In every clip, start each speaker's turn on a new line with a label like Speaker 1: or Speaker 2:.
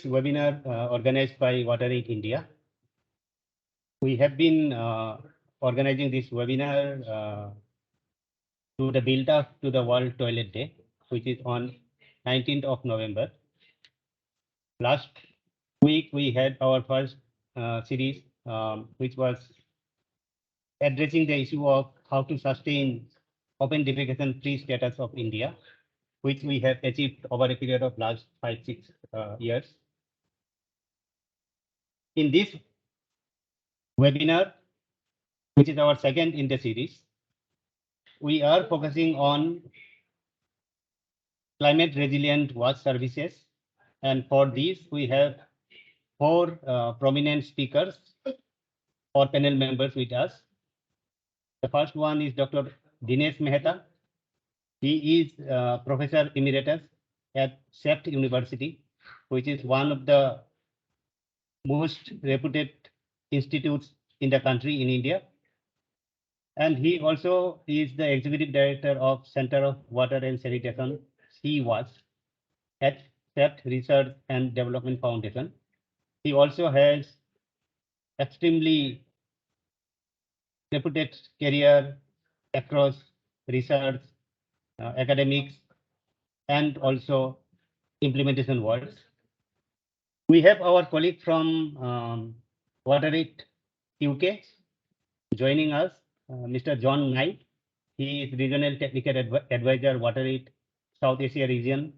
Speaker 1: webinar organized by WaterAid India. We have been organizing this webinar to the build up to the World Toilet Day, which is on 19th of November. Last week, we had our first series, which was addressing the issue of how to sustain open defecation free status of India, which we have achieved over a period of last 5-6 years. In this webinar, which is our second in the series, we are focusing on climate resilient wash services. And for this, we have 4 prominent speakers or panel members with us. The first one is Dr. Dinesh Mehta. He is Professor Emeritus at SEFT University, which is one of the most reputed institutes in the country in India. And he also is the Executive Director of Center of Water and Sanitation, CWAS, at SEFT Research and Development Foundation. He also has extremely reputed career across research, academics, and also implementation worlds. We have our colleague from WaterAid UK joining us, Mr. John Knight. He is Regional Technical Advisor, WaterAid South Asia region,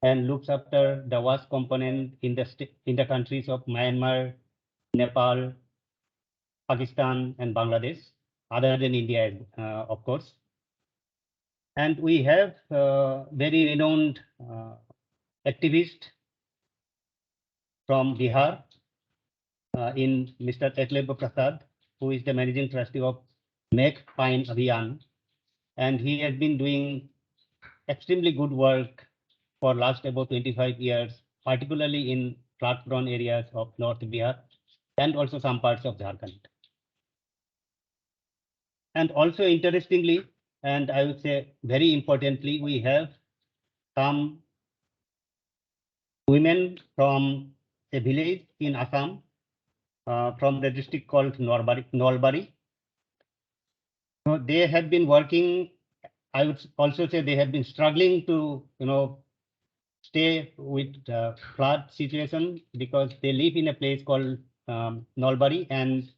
Speaker 1: and looks after the wash component in the countries of Myanmar, Nepal, Pakistan, and Bangladesh, other than India, of course. And we have very renowned activist from Bihar in Mr. Eklebya Prasad, who is the Managing Trustee of Make Pine Abhiyan. And he has been doing extremely good work for last about 25 years, particularly in flood-prone areas of North Bihar and also some parts of Jharkhand. And also interestingly, and I would say very importantly, we have some women from a village in Assam, from the district called Nolbari. So they have been working. I would also say they have been struggling to, stay with flood situation because they live in a place called Nolbari, and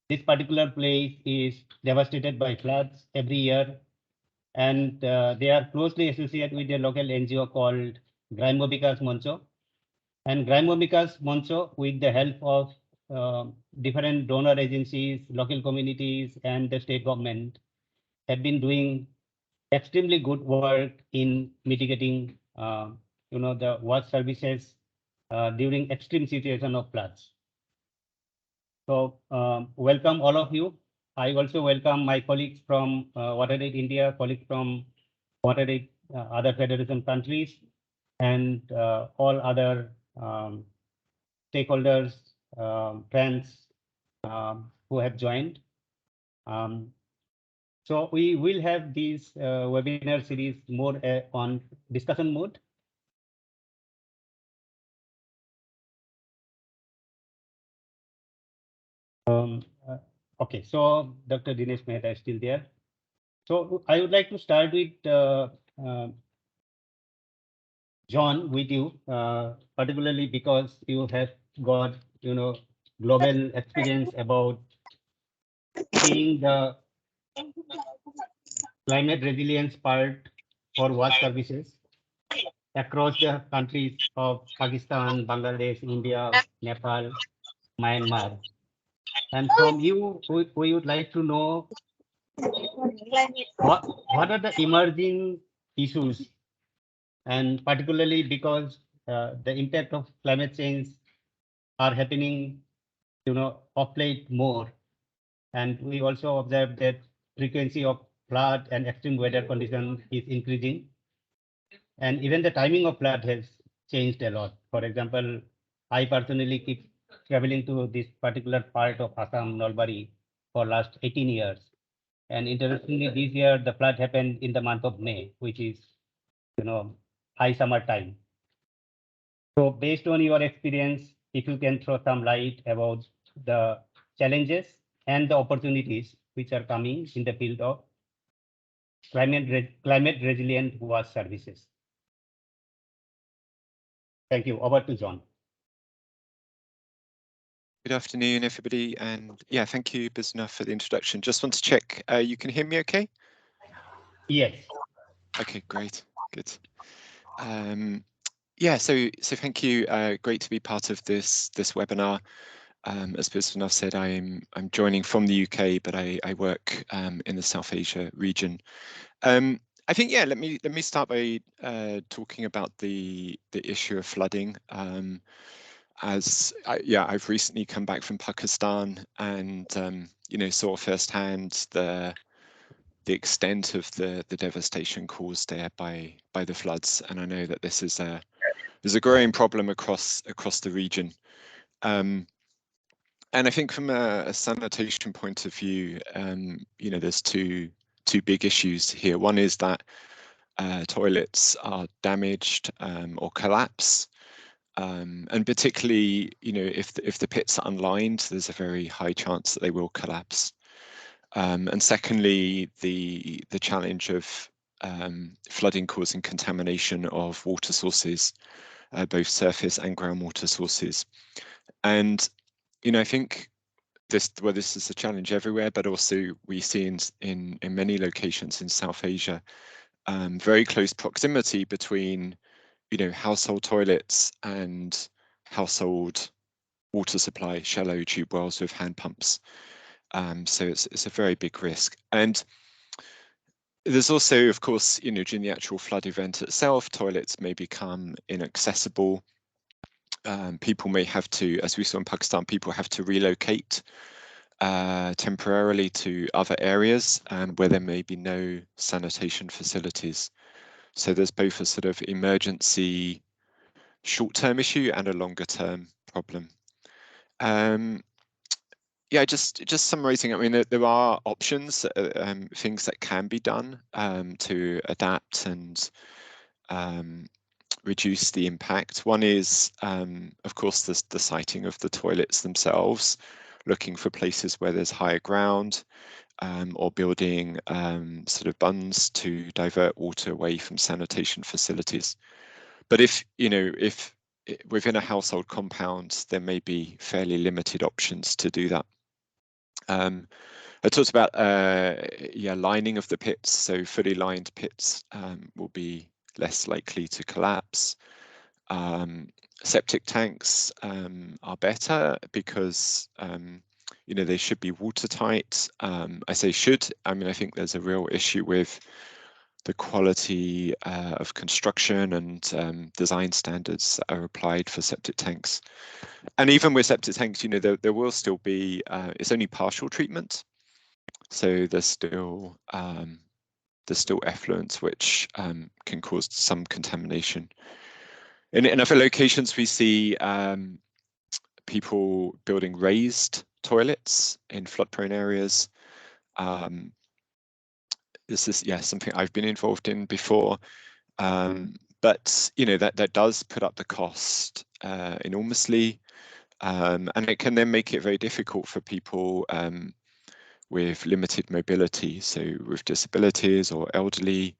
Speaker 1: this particular place is devastated by floods every year. And they are closely associated with a local NGO called Gramya Vikas Mancho. And Gramya Vikas Mancho, with the help of different donor agencies, local communities, and the state government, have been doing extremely good work in mitigating, the wash services during extreme situation of floods. So welcome all of you. I also welcome my colleagues from WaterAid India, colleagues from WaterAid other federation countries, and all other stakeholders, friends who have joined. So we will have this webinar series more on discussion mode. Okay, so Dr. Dinesh Mehta is still there. So I would like to start with John, with you, particularly because you have got, global experience about seeing the climate resilience part for wash services across the countries of Pakistan, Bangladesh, India, Nepal, Myanmar. And from you, we would like to know what are the emerging issues, and particularly because the impact of climate change are happening, of late more. And we also observe that frequency of flood and extreme weather conditions is increasing. And even the timing of flood has changed a lot. For example, I personally keep traveling to this particular part of Assam, Nolbari, for last 18 years. And interestingly, this year, the flood happened in the month of May, which is, high summer time. So based on your experience, if you can throw some light about the challenges and the opportunities which are coming in the field of climate resilient wash services. Thank you. Over to John.
Speaker 2: Good afternoon, everybody, and yeah, thank you, Bisna, for the introduction. Just want to check, you can hear me okay?
Speaker 1: Yes.
Speaker 2: Okay, great, good. Yeah, so thank you. Great to be part of this webinar. As Bisna said, I'm joining from the UK, but I work in the South Asia region. I think, yeah, let me start by talking about the issue of flooding. I've recently come back from Pakistan and saw firsthand the extent of the devastation caused there by the floods, and I know that this is there's a growing problem across the region. And I think from a sanitation point of view, there's two big issues here. One is that toilets are damaged or collapse. And particularly, if the pits are unlined, there's a very high chance that they will collapse. And secondly, the challenge of flooding causing contamination of water sources, both surface and groundwater sources. And I think this is a challenge everywhere, but also we see in many locations in South Asia, very close proximity between household toilets and household water supply, shallow tube wells with hand pumps. So it's a very big risk. And there's also, of course, during the actual flood event itself, toilets may become inaccessible. People may have to, as we saw in Pakistan, people have to relocate temporarily to other areas where there may be no sanitation facilities. So there's both a sort of emergency short-term issue and a longer-term problem. Yeah, just summarizing, I mean, there are options, things that can be done to adapt and reduce the impact. One is, of course, the siting of the toilets themselves, looking for places where there's higher ground, or building sort of bunds to divert water away from sanitation facilities. But if within a household compound, there may be fairly limited options to do that. I talked about lining of the pits, so fully lined pits will be less likely to collapse. Septic tanks are better because they should be watertight. I say should, I mean, I think there's a real issue with the quality of construction and design standards that are applied for septic tanks. And even with septic tanks, there will still be, it's only partial treatment. So there's still effluents which can cause some contamination. In other locations, we see people building raised toilets in flood-prone areas. This is something I've been involved in before, but that does put up the cost enormously, and it can then make it very difficult for people with limited mobility, so with disabilities or elderly,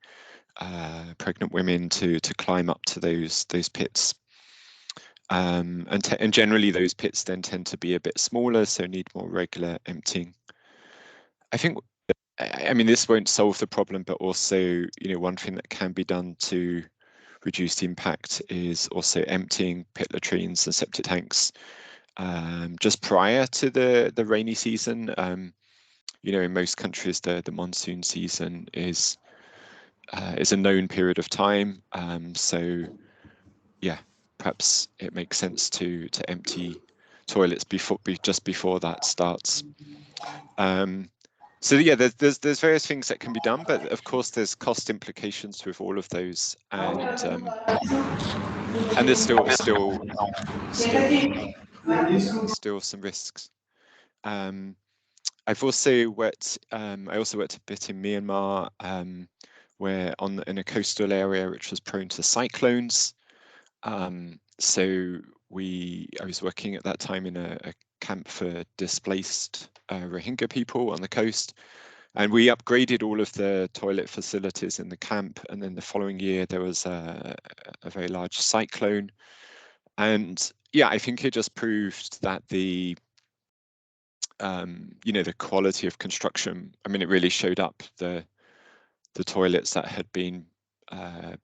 Speaker 2: pregnant women to climb up to those pits. And generally those pits then tend to be a bit smaller, so need more regular emptying. I mean, this won't solve the problem, but also, one thing that can be done to reduce the impact is also emptying pit latrines and septic tanks just prior to the rainy season. In most countries, the monsoon season is a known period of time. So yeah, perhaps it makes sense to empty toilets just before that starts. So yeah, there's various things that can be done, but of course there's cost implications with all of those, and there's still some risks. I've also worked. I also worked a bit in Myanmar, where in a coastal area which was prone to cyclones. So I was working at that time in a camp for displaced Rohingya people on the coast, and we upgraded all of the toilet facilities in the camp. And then the following year there was a very large cyclone, and yeah, I think it just proved that the the quality of construction. I mean, it really showed up the toilets that had been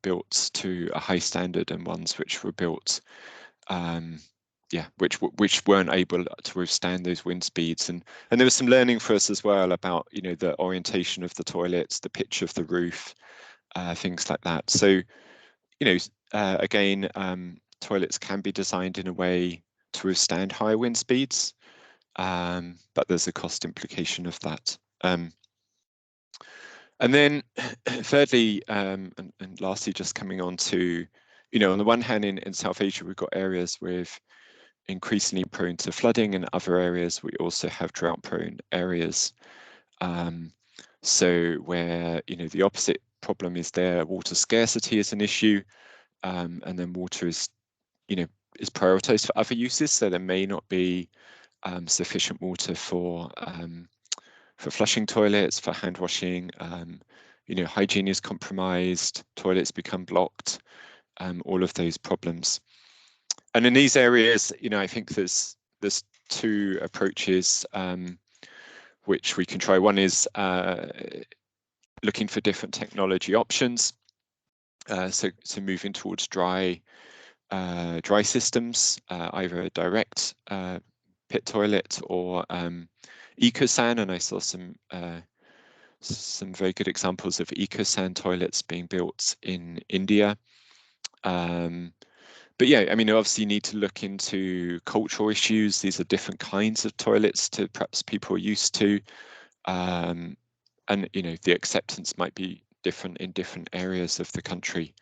Speaker 2: built to a high standard and ones which were built which weren't able to withstand those wind speeds, and there was some learning for us as well about the orientation of the toilets, the pitch of the roof, things like that. So again, toilets can be designed in a way to withstand higher wind speeds, but there's a cost implication of that. And then thirdly, and lastly, just coming on to, on the one hand, in South Asia, we've got areas with increasingly prone to flooding, and other areas we also have drought prone areas. So where the opposite problem is there, water scarcity is an issue, and then water is prioritized for other uses. So there may not be sufficient water for flushing toilets, for hand washing. Hygiene is compromised, toilets become blocked, all of those problems. And in these areas, I think there's two approaches which we can try. One is looking for different technology options. So moving towards dry systems, either a direct pit toilet or eco-san, and I saw some very good examples of eco-san toilets being built in India. But yeah, I mean, obviously you need to look into cultural issues. These are different kinds of toilets to perhaps people are used to. And, the acceptance might be different in different areas of the country.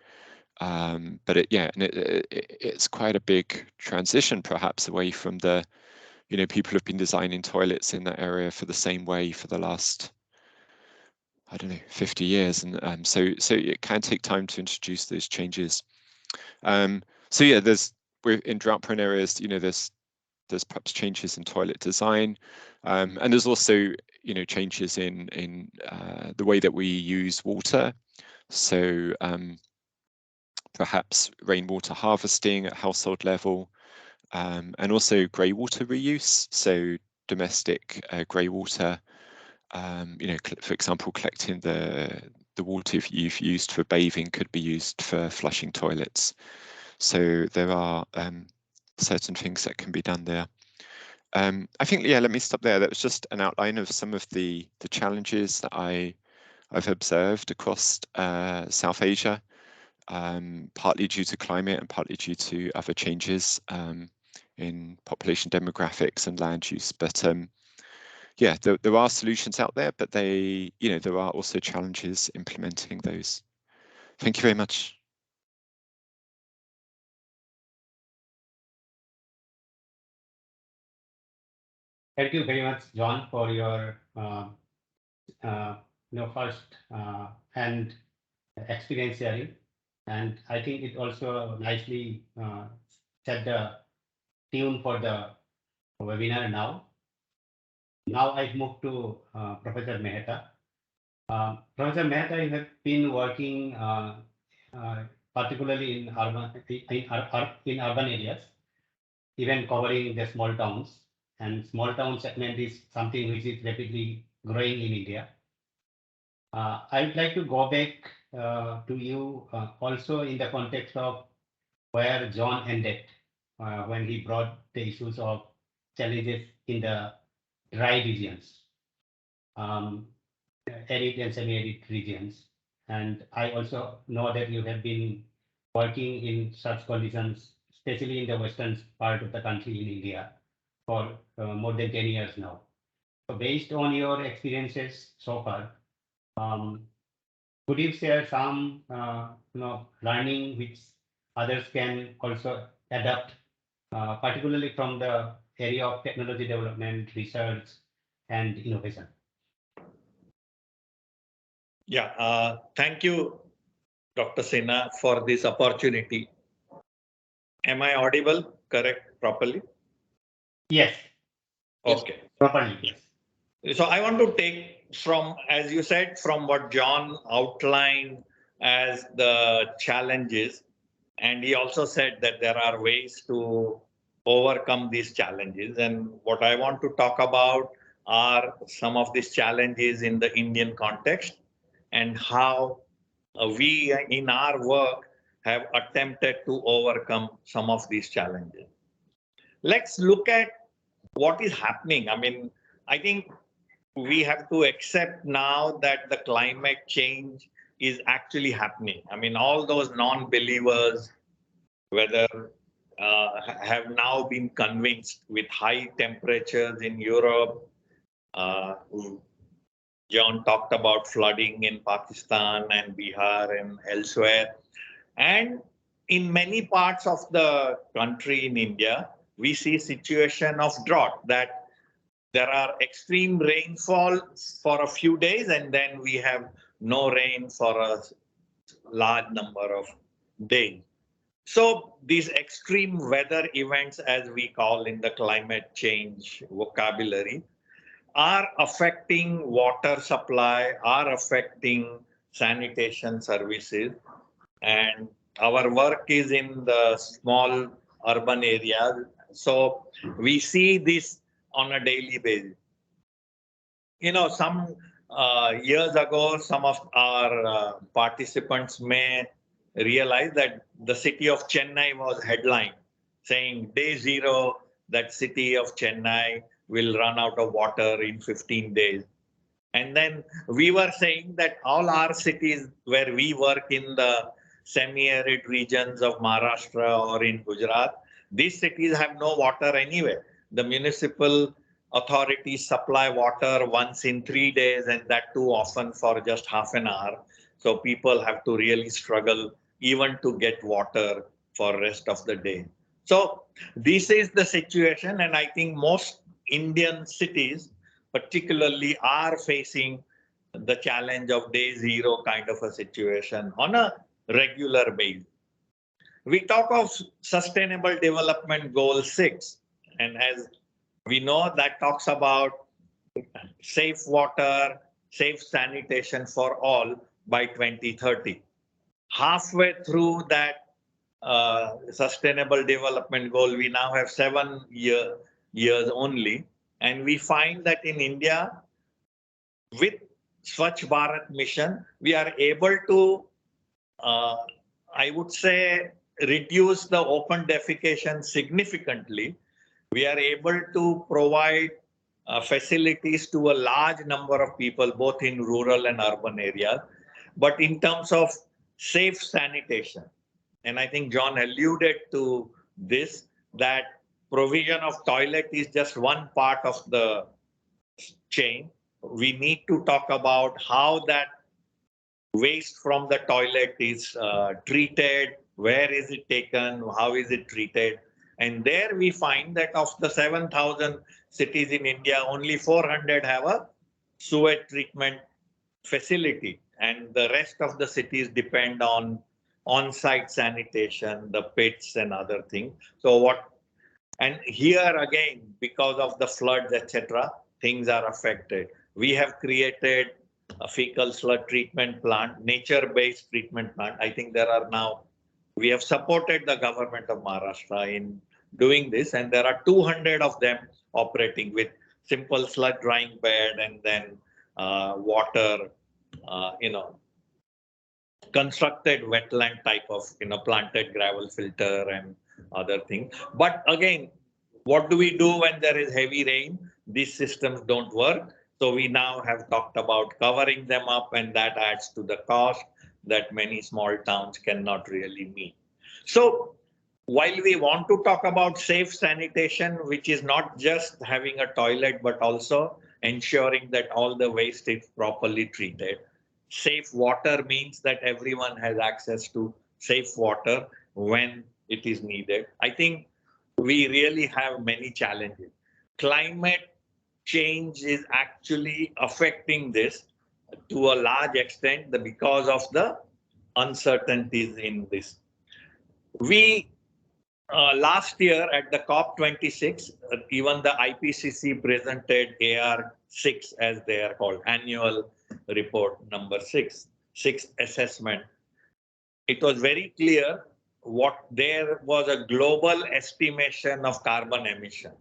Speaker 2: But it's quite a big transition, perhaps, away from the, people have been designing toilets in that area for the same way for the last, I don't know, 50 years. And so it can take time to introduce those changes. So yeah, we're in drought prone areas, there's perhaps changes in toilet design, and there's also changes in the way that we use water. So perhaps rainwater harvesting at household level, and also grey water reuse. So domestic grey water, for example, collecting the water you've used for bathing could be used for flushing toilets. So there are certain things that can be done there. I think, yeah, let me stop there. That was just an outline of some of the challenges that I've observed across South Asia, partly due to climate and partly due to other changes in population demographics and land use. But yeah, there are solutions out there, but there are also challenges implementing those. Thank you very much.
Speaker 1: Thank you very much, John, for your first hand experience sharing, and I think it also nicely set the tune for the webinar now. Now I move to Professor Mehta. Professor Mehta, you have been working particularly in urban areas, even covering the small towns. And small town segment is something which is rapidly growing in India. I would like to go back to you also in the context of where John ended when he brought the issues of challenges in the dry regions, arid and semi-arid regions. And I also know that you have been working in such conditions, especially in the western part of the country in India, for more than 10 years now. So based on your experiences so far, could you share some learning which others can also adapt, particularly from the area of technology development, research, and innovation?
Speaker 3: Yeah, thank you, Dr. Sinha, for this opportunity. Am I audible? Correct, properly?
Speaker 1: Yes.
Speaker 3: Okay.
Speaker 1: Properly, yes.
Speaker 3: So I want to take from, as you said, from what John outlined as the challenges, and he also said that there are ways to overcome these challenges. And what I want to talk about are some of these challenges in the Indian context and how we in our work have attempted to overcome some of these challenges. Let's look at what is happening. I mean, I think we have to accept now that the climate change is actually happening. I mean, all those non-believers, whether have now been convinced with high temperatures in Europe. Uh, John talked about flooding in Pakistan and Bihar and elsewhere. And in many parts of the country in India, we see situation of drought, that there are extreme rainfall for a few days and then we have no rain for a large number of days. So these extreme weather events, as we call in the climate change vocabulary, are affecting water supply, are affecting sanitation services. And our work is in the small urban areas. So we see this on a daily basis. You know, some years ago, some of our participants may realize that the city of Chennai was headline saying day zero, that city of Chennai will run out of water in 15 days. And then we were saying that all our cities where we work in the semi-arid regions of Maharashtra or in Gujarat, these cities have no water anyway. The municipal authorities supply water once in 3 days, and that too often for just half an hour. So people have to really struggle even to get water for rest of the day. So this is the situation, and I think most Indian cities particularly are facing the challenge of day zero kind of a situation on a regular basis. We talk of Sustainable Development Goal 6, and as we know, that talks about safe water, safe sanitation for all by 2030. Halfway through that Sustainable Development Goal, we now have 7 years only, and we find that in India, with Swachh Bharat mission, we are able to, I would say, reduce the open defecation significantly. We are able to provide facilities to a large number of people, both in rural and urban areas. But in terms of safe sanitation, and I think John alluded to this, that provision of toilet is just one part of the chain. We need to talk about how that waste from the toilet is treated, where is it taken, how is it treated. And there we find that of the 7,000 cities in India, only 400 have a sewage treatment facility. And the rest of the cities depend on site sanitation, the pits and other things. So what, and here again, because of the floods, etc., things are affected. We have created a fecal sludge treatment plant, nature-based treatment plant. I think there are now, we have supported the government of Maharashtra in doing this, and there are 200 of them operating with simple sludge drying bed and then water, constructed wetland type of, planted gravel filter and other things. But again, what do we do when there is heavy rain? These systems don't work. So we now have talked about covering them up, and that adds to the cost that many small towns cannot really meet. So while we want to talk about safe sanitation, which is not just having a toilet, but also ensuring that all the waste is properly treated. Safe water means that everyone has access to safe water when it is needed. I think we really have many challenges. Climate change is actually affecting this to a large extent because of the uncertainties in this. We last year at the COP26, even the IPCC presented AR6, as they are called, annual report number 6, sixth assessment. It was very clear what there was a global estimation of carbon emission.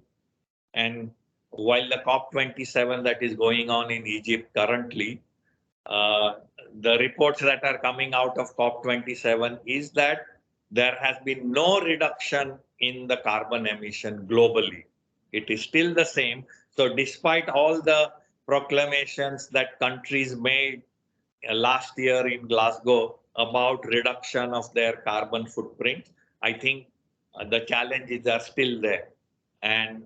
Speaker 3: And while the COP27 that is going on in Egypt currently, the reports that are coming out of COP27 is that there has been no reduction in the carbon emission globally. It is still the same. So despite all the proclamations that countries made last year in Glasgow about reduction of their carbon footprint, I think the challenges are still there. And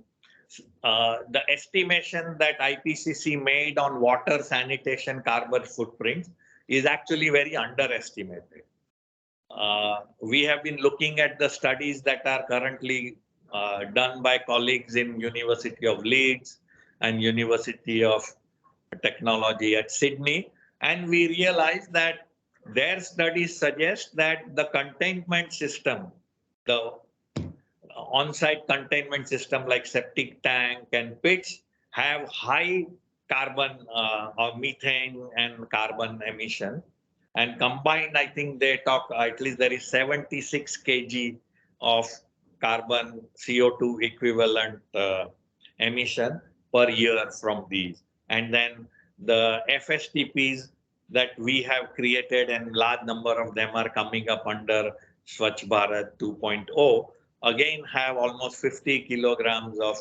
Speaker 3: the estimation that IPCC made on water sanitation carbon footprint is actually very underestimated. We have been looking at the studies that are currently done by colleagues in University of Leeds and University of Technology at Sydney, and we realized that their studies suggest that the containment system, the on-site containment system like septic tank and pits, have high carbon or methane and carbon emission. And combined, I think they talk, at least there is 76 kg of carbon CO2 equivalent emission per year from these. And then the FSTPs that we have created, and large number of them are coming up under Swachh Bharat 2.0, again have almost 50 kilograms of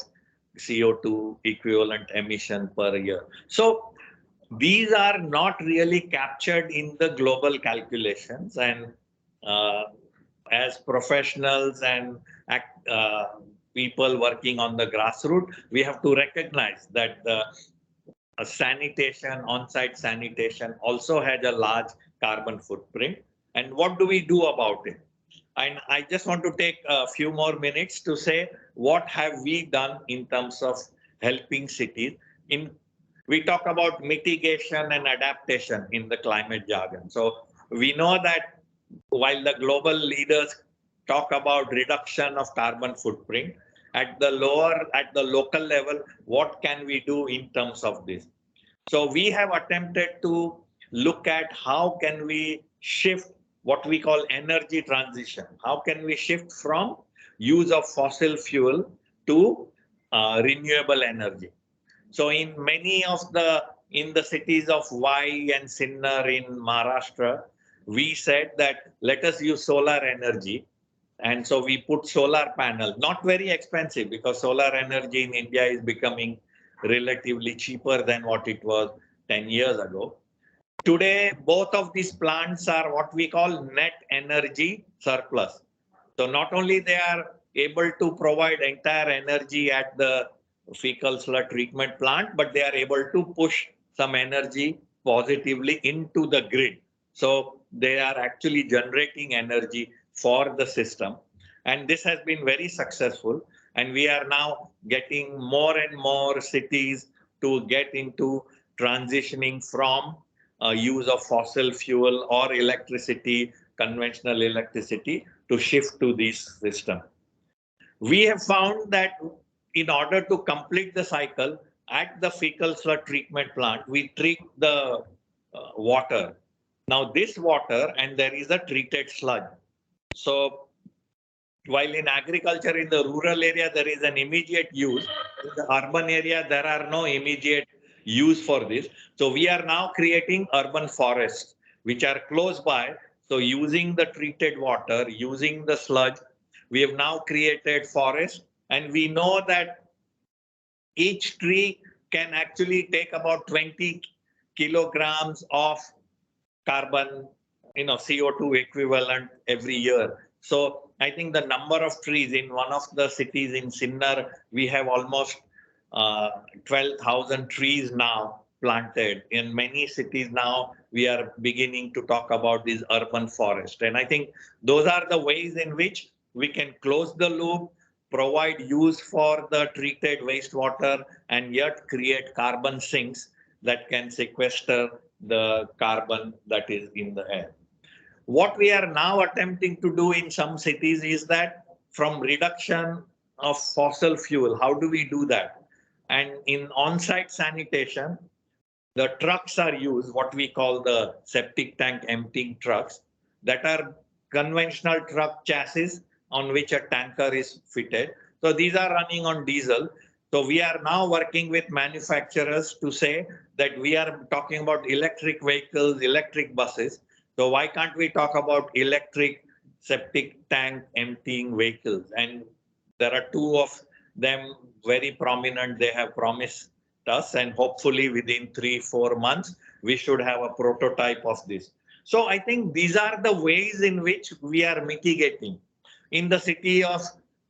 Speaker 3: CO2 equivalent emission per year. So these are not really captured in the global calculations, and as professionals and people working on the grassroots, we have to recognize that the sanitation, on-site sanitation also has a large carbon footprint. And what do we do about it? And I just want to take a few more minutes to say what have we done in terms of helping cities. We talk about mitigation and adaptation in the climate jargon. So we know that while the global leaders talk about reduction of carbon footprint, at the local level, what can we do in terms of this? So we have attempted to look at how can we shift what we call energy transition. How can we shift from use of fossil fuel to renewable energy? So in many of in the cities of Vai and Sinnar in Maharashtra, we said that let us use solar energy. And so we put solar panels, not very expensive, because solar energy in India is becoming relatively cheaper than what it was 10 years ago. Today, both of these plants are what we call net energy surplus. So not only they are able to provide entire energy at the fecal sludge treatment plant, but they are able to push some energy positively into the grid. So they are actually generating energy for the system. And this has been very successful. And we are now getting more and more cities to get into transitioning from use of fossil fuel or electricity, conventional electricity, to shift to this system. We have found that in order to complete the cycle, at the fecal sludge treatment plant, we treat the water. Now this water, and there is a treated sludge. So while in agriculture, in the rural area, there is an immediate use. In the urban area, there are no immediate use for this. So we are now creating urban forests, which are close by. So using the treated water, using the sludge, we have now created forests. And we know that each tree can actually take about 20 kilograms of carbon, CO2 equivalent every year. So I think the number of trees in one of the cities in Sinnar, we have almost 12,000 trees now planted. In many cities now, we are beginning to talk about these urban forests. And I think those are the ways in which we can close the loop, provide use for the treated wastewater, and yet create carbon sinks that can sequester the carbon that is in the air. What we are now attempting to do in some cities is that from reduction of fossil fuel. How do we do that? And in on-site sanitation, the trucks are used, what we call the septic tank emptying trucks, that are conventional truck chassis on which a tanker is fitted. So these are running on diesel. So we are now working with manufacturers to say that we are talking about electric vehicles, electric buses. So why can't we talk about electric septic tank emptying vehicles? And there are two of them very prominent. They have promised us, and hopefully within 3-4 months we should have a prototype of this. So I think these are the ways in which we are mitigating. In the city of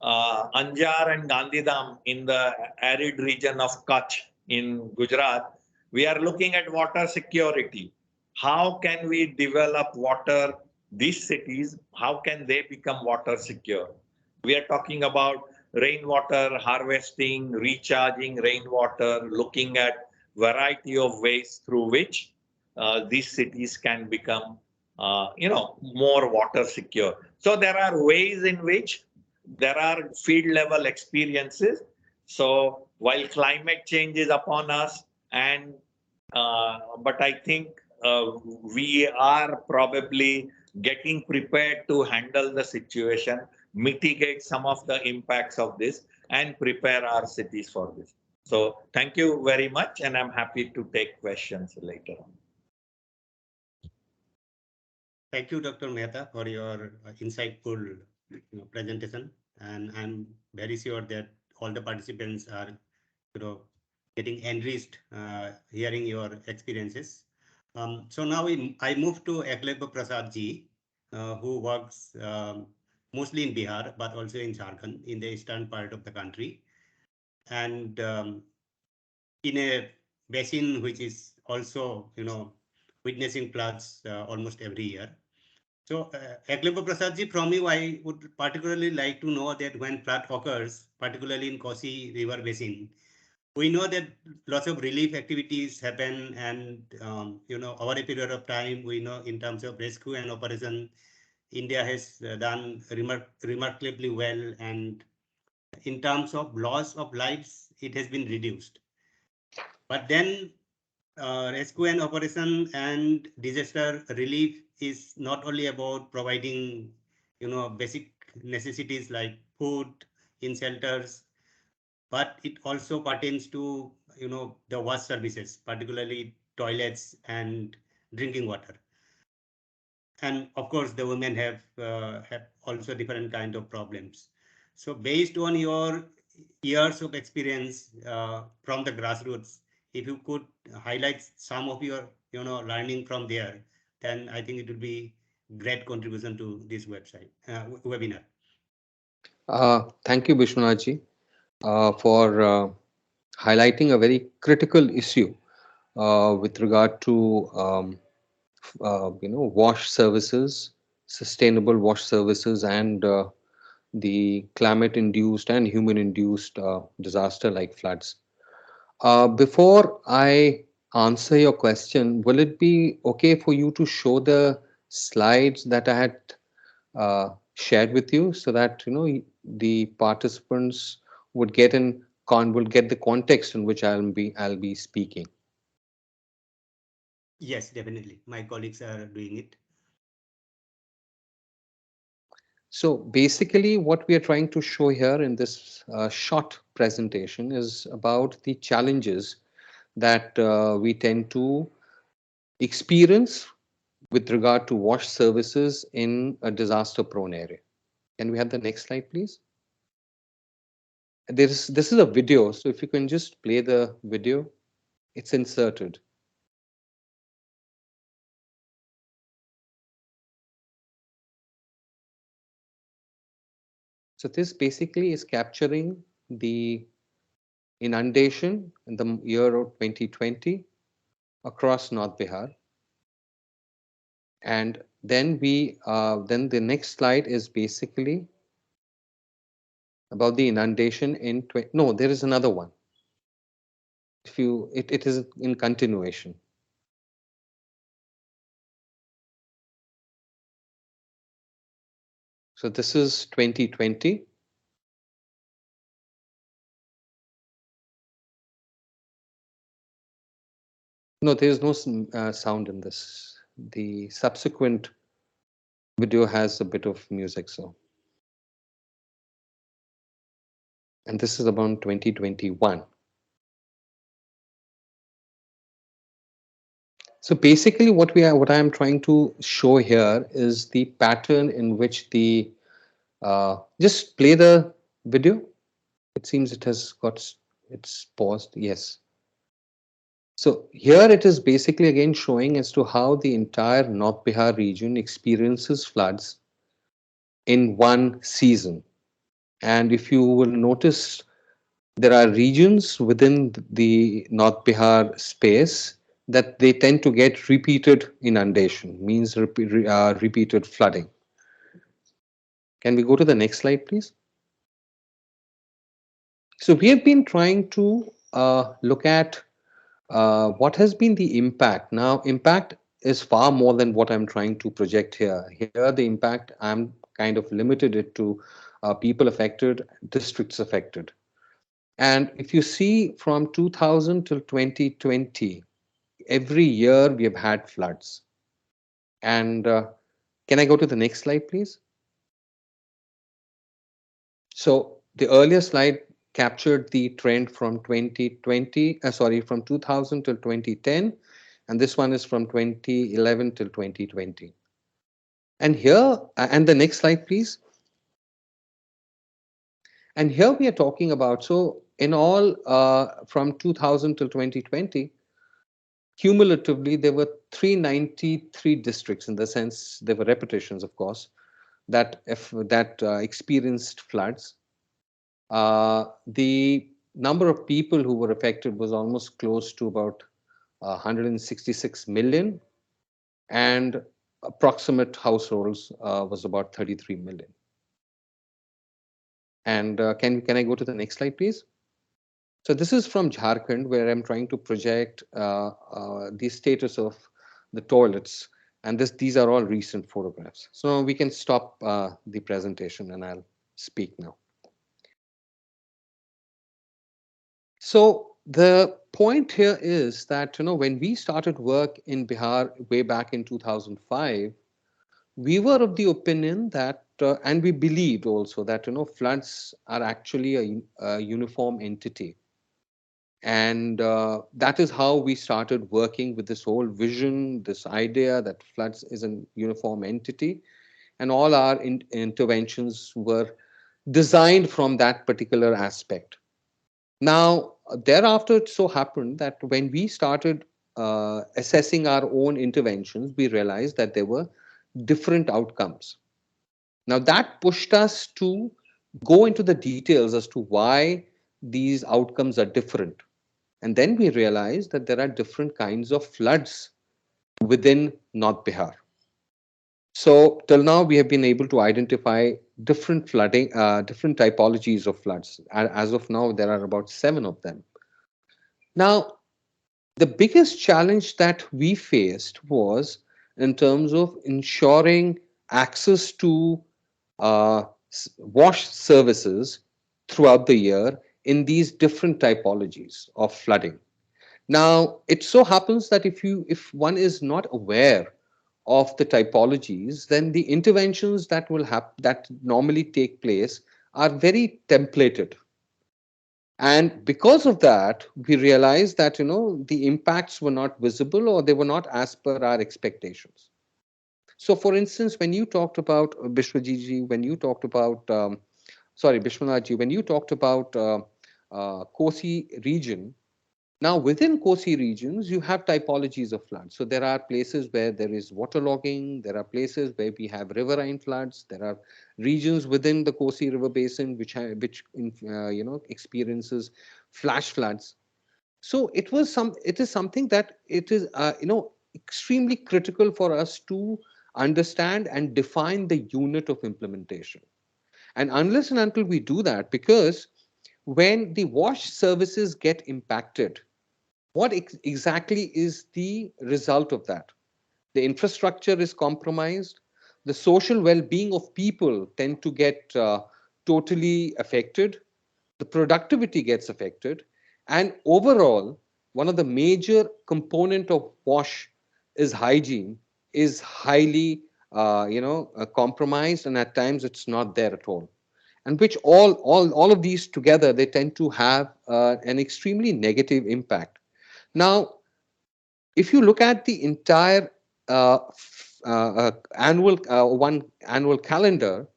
Speaker 3: Anjar and Gandhidham, in the arid region of Kutch in Gujarat, we are looking at water security. How can we develop water? These cities, how can they become water secure? We are talking about rainwater harvesting, recharging rainwater, looking at variety of ways through which these cities can become, more water secure. So there are ways in which there are field level experiences. So while climate change is upon us, and but I think we are probably getting prepared to handle the situation, mitigate some of the impacts of this, and prepare our cities for this. So thank you very much, and I'm happy to take questions later on.
Speaker 1: Thank you, Dr. Mehta, for your insightful presentation. And I'm very sure that all the participants are getting enriched hearing your experiences. So now I move to Eklavya Prasad ji, who works mostly in Bihar, but also in Jharkhand, in the eastern part of the country. And in a basin which is also, witnessing floods almost every year. So, Eklavya Prasad ji, from you, I would particularly like to know that when flood occurs, particularly in Kosi River Basin, we know that lots of relief activities happen, and over a period of time, we know in terms of rescue and operation, India has done remarkably well, and in terms of loss of lives, it has been reduced. But then rescue and operation and disaster relief is not only about providing, basic necessities like food in shelters, but it also pertains to, the wash services, particularly toilets and drinking water. And of course, the women have also different kind of problems. So based on your years of experience from the grassroots, if you could highlight some of your learning from there, then I think it would be great contribution to this website webinar.
Speaker 4: Thank you, Bishwanathji, for highlighting a very critical issue with regard to wash services, sustainable wash services, and the climate-induced and human-induced disaster like floods. Before I answer your question, will it be okay for you to show the slides that I had shared with you, so that the participants would get the context in which I'll be speaking?
Speaker 1: Yes, definitely. My colleagues are doing it.
Speaker 4: So basically, what we are trying to show here in this short presentation is about the challenges that we tend to experience with regard to wash services in a disaster-prone area. Can we have the next slide, please? This is a video, so if you can just play the video, it's inserted. So this basically is capturing the inundation in the year of 2020 across North Bihar. And then then the next slide is basically about the inundation in no, there is another one. If you it is in continuation. So this is 2020. No, there is no sound in this. The subsequent video has a bit of music, so. And this is about 2021. So basically what I am trying to show here is the pattern in which the, just play the video. It seems it has got, it's paused. Yes. So here it is basically again showing as to how the entire North Bihar region experiences floods in one season. And if you will notice, there are regions within the North Bihar space that they tend to get repeated inundation, means repeated flooding. Can we go to the next slide, please? So we have been trying to look at what has been the impact. Now, impact is far more than what I'm trying to project here. Here, the impact, I'm kind of limited it to people affected, districts affected. And if you see from 2000 till 2020, every year we have had floods. And can I go to the next slide, please? So the earlier slide captured the trend from 2020, from 2000 till 2010, and this one is from 2011 till 2020. And here, and the next slide, please. And here we are talking about, so in all, from 2000 till 2020, cumulatively, there were 393 districts, in the sense there were repetitions, of course, that experienced floods. The number of people who were affected was almost close to about 166 million, and approximate households was about 33 million. And can I go to the next slide, please? So this is from Jharkhand, where I'm trying to project the status of the toilets, and these are all recent photographs. So we can stop the presentation, and I'll speak now. So the point here is that, when we started work in Bihar way back in 2005, we were of the opinion that, and we believed also that, floods are actually a uniform entity. And that is how we started working with this whole vision, this idea that floods is a uniform entity. And all our interventions were designed from that particular aspect. Now, thereafter, it so happened that when we started assessing our own interventions, we realized that there were different outcomes. Now, that pushed us to go into the details as to why these outcomes are different. And then we realized that there are different kinds of floods within North Bihar. So till now, we have been able to identify different flooding, different typologies of floods. As of now, there are about 7 of them. Now, the biggest challenge that we faced was in terms of ensuring access to wash services throughout the year in these different typologies of flooding. Now, it so happens that if one is not aware of the typologies, then the interventions that normally take place are very templated. And because of that, we realized that, the impacts were not visible, or they were not as per our expectations. So, for instance, when you talked about Bishwajiji, when you talked about, Bishwanathji, when you talked about Kosi region, now within Kosi regions, you have typologies of floods. So there are places where there is waterlogging, there are places where we have riverine floods, there are regions within the Kosi River Basin which experiences flash floods. So it is something that it is extremely critical for us to understand and define the unit of implementation. And unless and until we do that, because when the wash services get impacted, what exactly is the result of that? The infrastructure is compromised. The social well-being of people tend to get totally affected. The productivity gets affected. And overall, one of the major component of wash is hygiene is highly compromised, and at times it's not there at all, and which all of these together, they tend to have an extremely negative impact. Now, if you look at the entire annual calendar,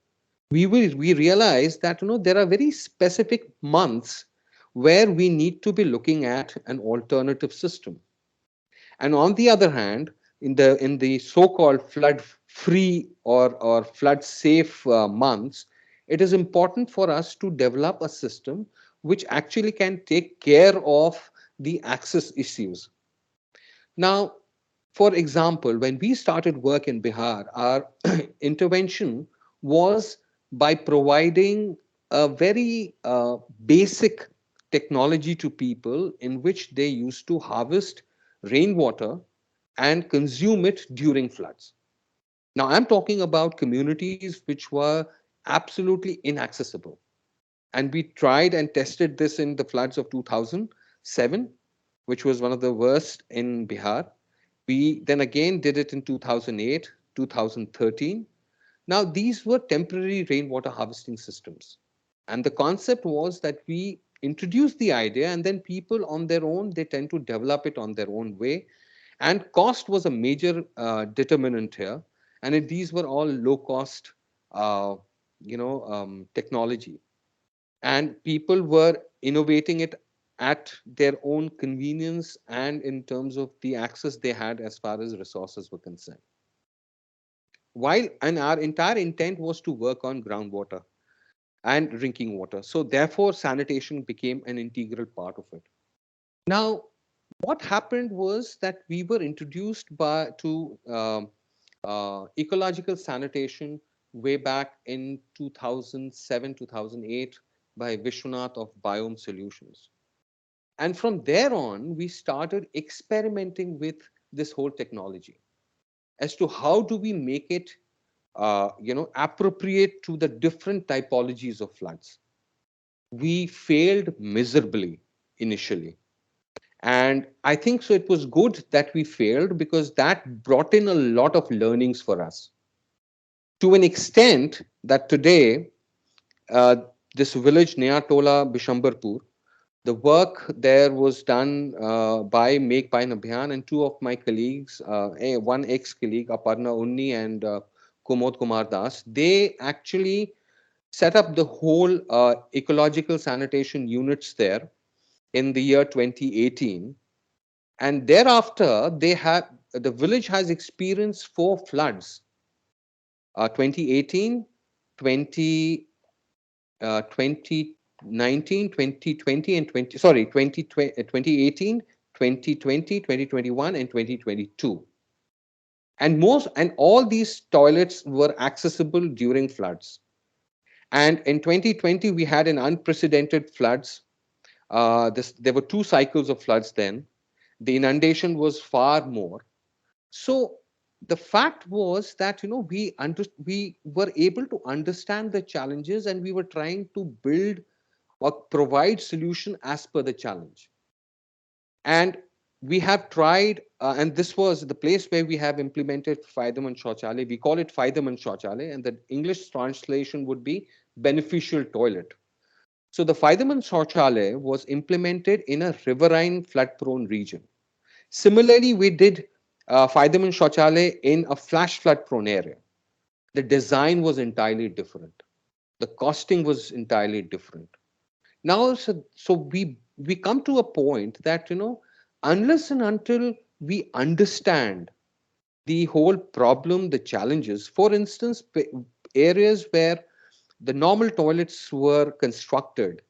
Speaker 4: we realize that there are very specific months where we need to be looking at an alternative system. And on the other hand, in the so-called flood free or flood safe months, it is important for us to develop a system which actually can take care of the access issues. Now, for example, when we started work in Bihar, our intervention was by providing a very basic technology to people in which they used to harvest rainwater and consume it during floods. Now, I'm talking about communities which were absolutely inaccessible. And we tried and tested this in the floods of 2007, which was one of the worst in Bihar. We then again did it in 2008, 2013. Now, these were temporary rainwater harvesting systems. And the concept was that we introduced the idea, and then people on their own, they tend to develop it on their own way. And cost was a major determinant here. And these were all low cost technology. And people were innovating it at their own convenience and in terms of the access they had as far as resources were concerned. While and our entire intent was to work on groundwater and drinking water. So therefore, sanitation became an integral part of it. Now, what happened was that we were introduced to ecological sanitation way back in 2007, 2008 by Vishwanath of Biome Solutions. And from there on, we started experimenting with this whole technology as to how do we make it appropriate to the different typologies of floods. We failed miserably initially. And I think so it was good that we failed, because that brought in a lot of learnings for us. To an extent that today, uh, this village, Nayatola Bishambarpur, the work there was done by Make Pine Abhiyan, and two of my colleagues, one ex-colleague, Aparna Unni and Kumod Kumar Das, they actually set up the whole ecological sanitation units there in the year 2018. And thereafter, the village has experienced 4 floods, 2018, 20, 2019, 2020, and 2018, 2020, 2021, and 2022. And all these toilets were accessible during floods. And in 2020, we had an unprecedented floods. There were 2 cycles of floods then. The inundation was far more. So the fact was that we were able to understand the challenges, and we were trying to build or provide solution as per the challenge. And we have tried, and this was the place where we have implemented Faidaman Shauchale. We call it Faidaman Shauchale, and the English translation would be beneficial toilet. So the Faidaman Shauchale was implemented in a riverine flood-prone region. Similarly, we did Faidaman Shauchale in a flash flood-prone area. The design was entirely different. The costing was entirely different. Now, so we come to a point that unless and until we understand the whole problem, the challenges, for instance, areas where the normal toilets were constructed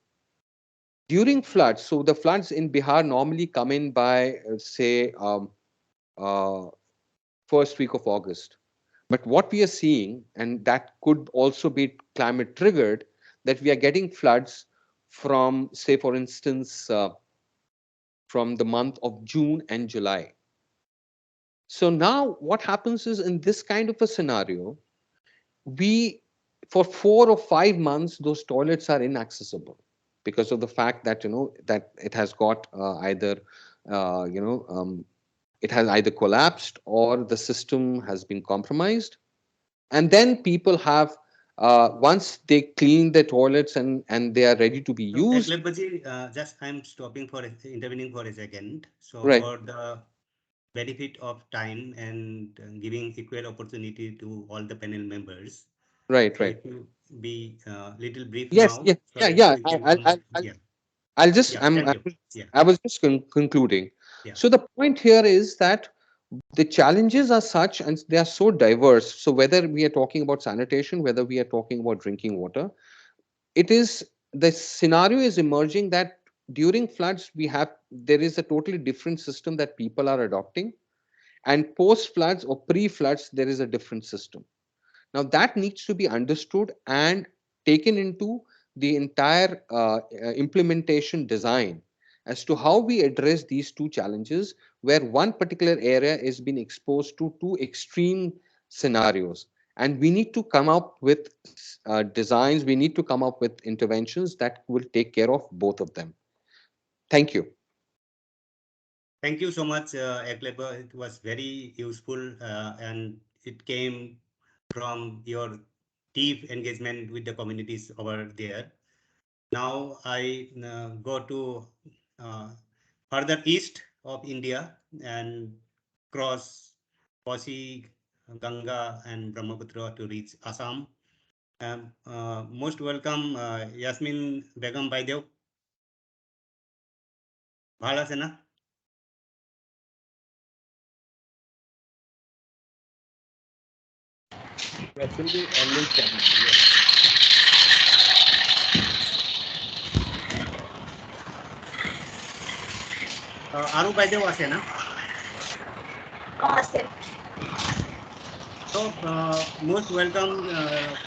Speaker 4: during floods. So the floods in Bihar normally come in by say uh, first week of August. But what we are seeing, and that could also be climate triggered, that we are getting floods from, say, for instance, from the month of June and July. So now what happens is, in this kind of a scenario, we, for 4 or 5 months, those toilets are inaccessible because of the fact that that it has got either it has either collapsed or the system has been compromised. And then people have, once they clean their toilets and they are ready to be
Speaker 1: So,
Speaker 4: used.
Speaker 1: just I'm stopping for intervening for a second. So
Speaker 4: Right.
Speaker 1: for the benefit of time and giving equal opportunity to all the panel members.
Speaker 4: Right,
Speaker 1: So
Speaker 4: right.
Speaker 1: if you be little brief
Speaker 4: Yes,
Speaker 1: now,
Speaker 4: yes,
Speaker 1: so
Speaker 4: yeah,
Speaker 1: that
Speaker 4: yeah.
Speaker 1: we can yeah,
Speaker 4: I'll just,
Speaker 1: yeah, thank you. Yeah,
Speaker 4: I was just concluding.
Speaker 1: yeah.
Speaker 4: So the point here is that the challenges are such and they are so diverse. So whether we are talking about sanitation, whether we are talking about drinking water, it is, the scenario is emerging that during floods there is a totally different system that people are adopting, and post floods or pre floods there is a different system. Now that needs to be understood and taken into the entire implementation design as to how we address these two challenges, where one particular area is being exposed to two extreme scenarios. And we need to come up with designs, we need to come up with interventions that will take care of both of them. Thank you.
Speaker 1: Thank you so much, Ekleber. It was very useful and it came from your deep engagement with the communities over there. Now I go to uh, further east of India and cross Kosi, Ganga and Brahmaputra to reach Assam. Most welcome, Yasmin Begum Baidev. Bhala se na?
Speaker 2: Actually, only challenge.
Speaker 1: Aru Baidev আছে না? So, most welcome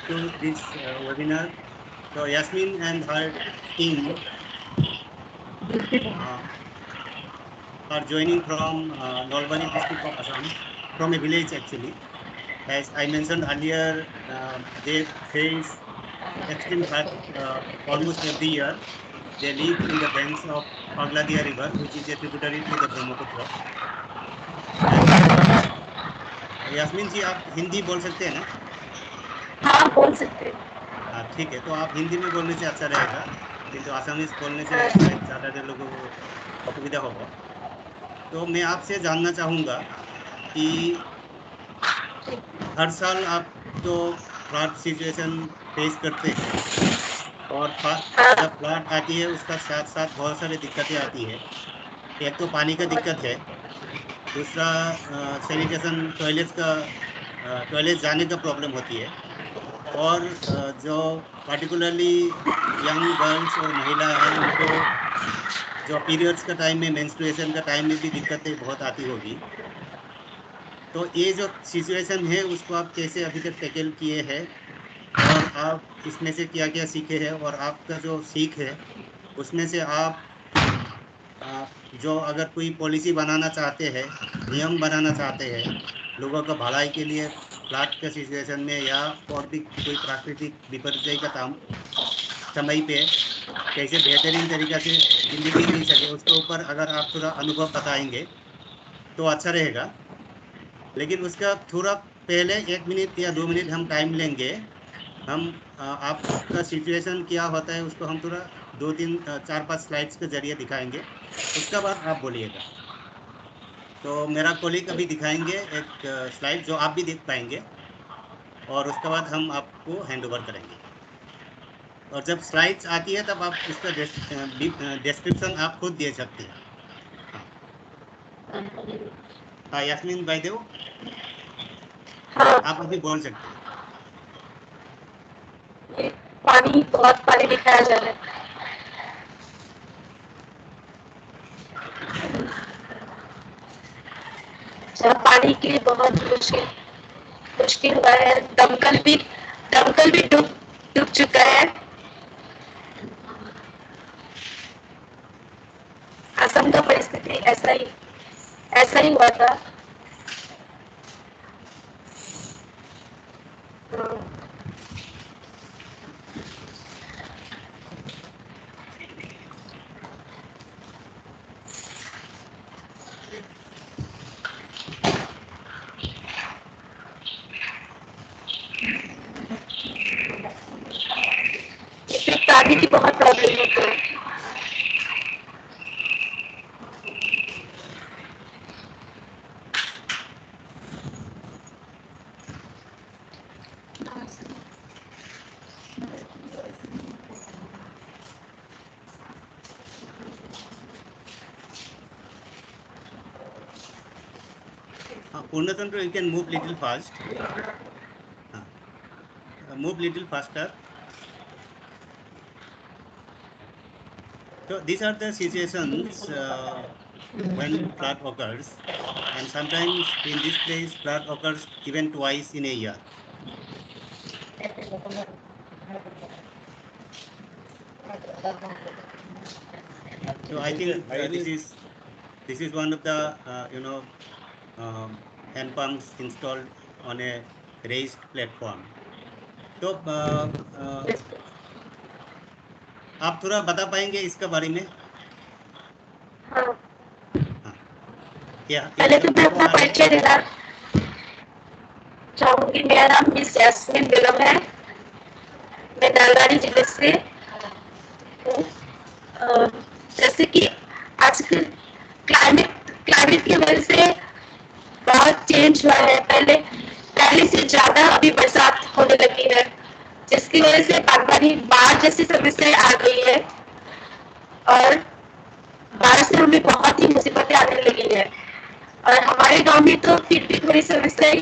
Speaker 1: to this webinar. So, Yasmin and her team are joining from Nalbari district of Assam, from a village actually. As I mentioned earlier, they face extreme flood almost every year. They live in the banks of Pagladia River, which is a tributary to the Brahmaputra. Yasmin जी आप हिंदी बोल सकते हैं ना?
Speaker 5: हाँ बोल सकते हैं।
Speaker 1: हाँ ठीक है, तो आप हिंदी में बोलने से अच्छा रहेगा, किंतु आसामीज बोलने से शायद ज़्यादातर लोगों को असुविधा होगा। तो मैं आपसे जानना चाहूँगा कि हर साल आप तो फ्लड सिचुएशन फेस करते हैं और जब फ्लड आती है उसका साथ साथ बहुत सारी दिक्कतें आती है। एक तो पानी का दिक्कत है, दूसरा सैनिटेशन टॉयलेट जाने का प्रॉब्लम होती है, और जो पार्टिकुलरली यंग गर्ल्स और महिला हैं उनको जो पीरियड्स का टाइम में, मेंस्ट्रुएशन का टाइम में भी दिक्कतें बहुत आती होगी। तो ये जो सिचुएशन है उसको आप कैसे अभी तक टैकल किए हैं और आप इसमें से क्या क्या सीखे हैं, और आपका जो सीख है उसमें से आप जो अगर कोई पॉलिसी बनाना चाहते हैं, नियम बनाना चाहते हैं लोगों का भलाई के लिए फ्लड के सिचुएशन में या और भी कोई प्राकृतिक विपर्य का समय पे कैसे बेहतरीन तरीका से जिंदगी जी सके, उसके ऊपर अगर आप थोड़ा अनुभव बताएंगे तो अच्छा रहेगा। लेकिन उसका थोड़ा पहले 1 मिनट या 2 मिनट हम टाइम लेंगे। हम आपका सिचुएशन क्या होता है उसको हम थोड़ा 2, 3, 4, 5 स्लाइड्स के जरिए दिखाएंगे, उसका बाद आप बोलिएगा। तो मेरा कोलीग अभी दिखाएंगे एक स्लाइड जो आप भी देख पाएंगे, और उसके बाद हम आपको हैंड ओवर करेंगे। और जब स्लाइड्स आती है तब आप उसका डिस्क्रिप्शन आप खुद दे सकते हैं। हाँ यास्मीन भाईदेव,
Speaker 5: हाँ
Speaker 1: आप अभी बोल सकते हैं।
Speaker 5: ये पानी, बहुत पानी दिखाया जा रहा है। अच्छा, पानी के लिए बहुत मुश्किल हुआ है। दमकल भी डूब चुका है। असम का परिस्थिति ऐसा ही हुआ था। पानी की बहुत प्रॉब्लम होती है।
Speaker 1: Purnachandra, you can move little fast. Move little faster. So these are the situations when flood occurs, and sometimes in this place flood occurs even twice in a year. So I think this is one of the hand pumps installed on a raised platform. तो आप थोड़ा बता पाएंगे इसके बारे में?
Speaker 5: हाँ,
Speaker 1: क्या
Speaker 5: पहले तो मैं अपना परिचय देना चाहूंगी। मेरा नाम मिस यास्मीन बेगम है, मैं नलबाड़ी जिले से हूँ। जैसे कि आजकल क्लाइमेट की वजह से बहुत चेंज हुआ है। पहले से ज्यादा अभी बरसात होने लगी है, जिसकी वजह से बागवानी बाढ़ जैसी समस्याएं आ गई है और बाढ़ से हमें बहुत ही मुसीबतें आने लगी है। और हमारे गांव में तो फिर भी थोड़ी समस्याएं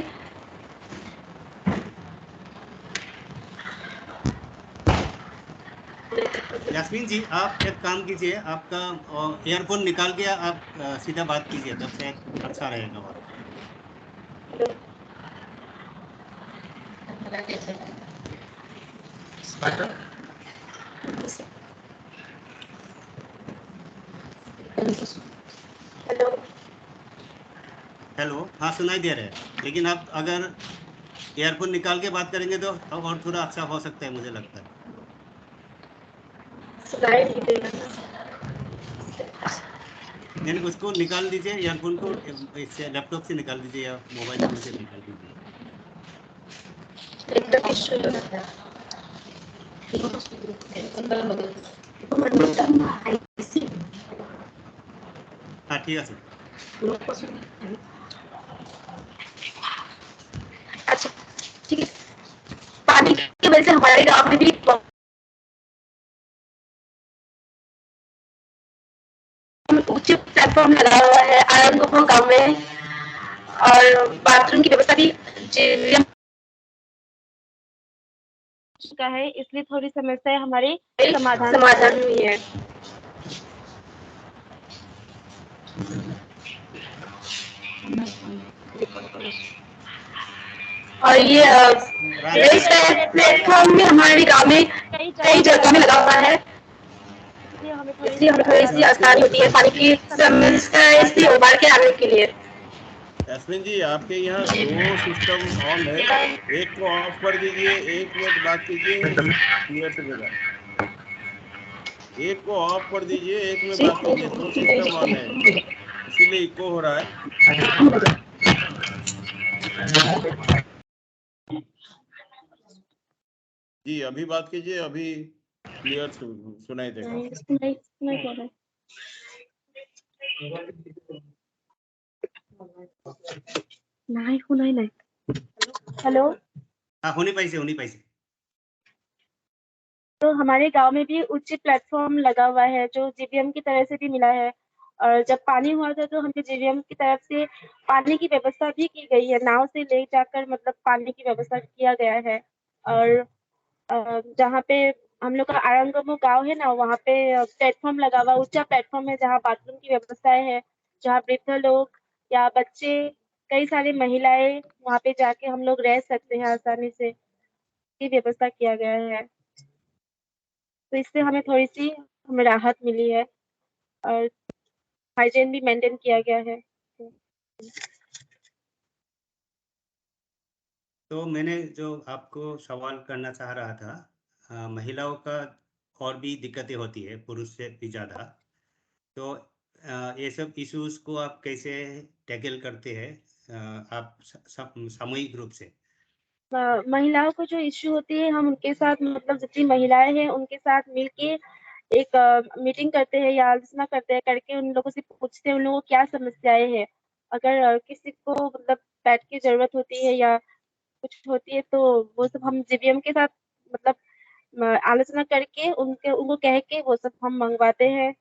Speaker 1: यास्मीन जी, आप एक काम कीजिए, आपका ईयरफोन निकाल के आप सीधा बात कीजिए, तब शायद अच्छा रहेगा बात।
Speaker 5: हेलो
Speaker 1: हेलो, हाँ सुनाई दे रहा है, लेकिन आप अगर ईयरफोन निकाल के बात करेंगे तो और थोड़ा अच्छा हो सकता है, मुझे लगता है।
Speaker 5: सुनाई नहीं दे रहा।
Speaker 1: नहीं, उसको निकाल दीजिए, ईयरफोन को इससे लैपटॉप से निकाल दीजिए या मोबाइल फोन से निकाल दीजिए।
Speaker 5: एकदम इश्यू है।
Speaker 1: हाँ ठीक है सर।
Speaker 5: अच्छा ठीक है। पानी की वजह से हमारे गांव में भी ऊंचे प्लेटफॉर्म लगा हुआ है आरंगपुर गांव में, और बाथरूम की व्यवस्था भी
Speaker 6: चुका है, इसलिए थोड़ी समस्याएं हमारी
Speaker 5: समाधान हुई है। और ये प्लेटफॉर्म भी हमारे गांव में कई जगह में लगा हुआ है,
Speaker 6: इसलिए हमें
Speaker 5: थोड़ी सी आसानी होती है पानी की समस्या से उबार के आने के लिए।
Speaker 7: यास्मीन जी, आपके यहाँ दो सिस्टम ऑन है, एक को ऑफ कर दीजिए, 1 मिनट बात कीजिए, क्लियर चलेगा। एक को ऑफ कर दीजिए, 1 में बात कीजिए, दो सिस्टम ऑन है, इसीलिए इको हो रहा है। जी अभी बात कीजिए, अभी क्लियर सुनाई देगा।
Speaker 6: नहीं। हेलो,
Speaker 1: हाँ होनी पाइसे।
Speaker 6: तो हमारे गांव में भी उच्च प्लेटफॉर्म लगा हुआ है जो जीवीएम की तरफ से भी मिला है। और जब पानी हुआ था तो हमने जीवीएम की तरफ से पानी की व्यवस्था भी की गई है, नाव से ले जाकर मतलब पानी की व्यवस्था किया गया है। और जहाँ पे हम लोग का आरंगमो गांव है ना, वहाँ पे प्लेटफॉर्म लगा हुआ ऊंचा प्लेटफॉर्म है जहाँ बाथरूम की व्यवस्थाएं है, जहाँ वृद्ध लोग या बच्चे कई सारी महिलाएं वहाँ पे जाके हम लोग रह सकते हैं आसानी से, की व्यवस्था किया गया है। तो इससे हमें थोड़ी सी हमें राहत मिली है और हाइजीन भी मेंटेन किया गया है।
Speaker 1: तो मैंने जो आपको सवाल करना चाह रहा था, महिलाओं का और भी दिक्कतें होती है पुरुष से भी ज़्यादा, तो ये सब इश्यूज को आप कैसे टैकल करते हैं आप सामूहिक रूप से?
Speaker 6: महिलाओं को जो इश्यू होती है, हम उनके साथ मतलब जितनी महिलाएं हैं उनके साथ मिलके एक मीटिंग करते हैं या आलोचना करते हैं, करके उन लोगों से पूछते हैं उन लोगों को क्या समस्याएं हैं। अगर किसी को मतलब बेड की जरूरत होती है या कुछ होती है तो वो सब हम जीवीएम के साथ मतलब आलोचना करके उनको कह के वो सब हम मंगवाते हैं